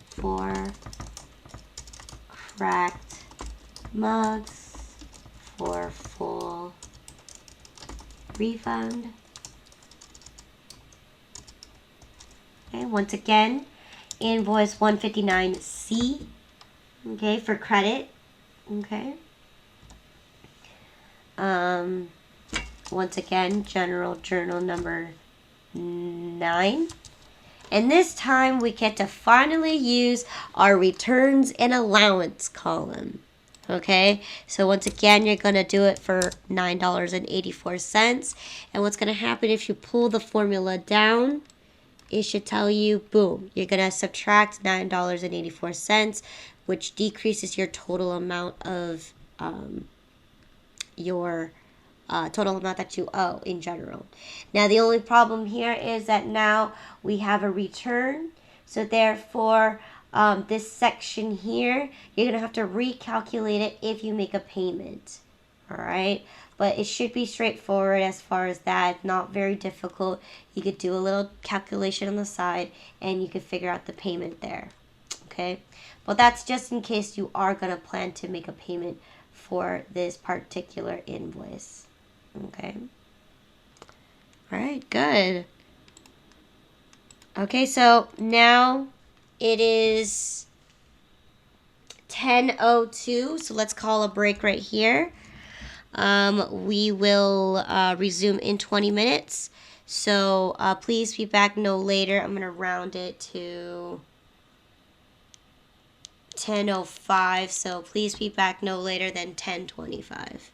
for cracked mugs for full refund. Okay, once again, invoice 159C, okay, for credit, okay. Once again, general journal number 9. And this time we get to finally use our returns and allowance column. Okay, so once again, you're going to do it for $9.84. And what's going to happen if you pull the formula down, it should tell you, boom, you're going to subtract $9.84, which decreases your total amount of your total amount that you owe in general. Now, the only problem here is that now we have a return. So therefore, this section here, you're going to have to recalculate it if you make a payment. All right. But it should be straightforward as far as that. Not very difficult. You could do a little calculation on the side and you could figure out the payment there. Okay. But that's just in case you are going to plan to make a payment for this particular invoice. Okay. All right, good. Okay, so now it is 10:02, so let's call a break right here. We will resume in 20 minutes. So please be back no later. I'm going to round it to 10:05, so please be back no later than 10:25.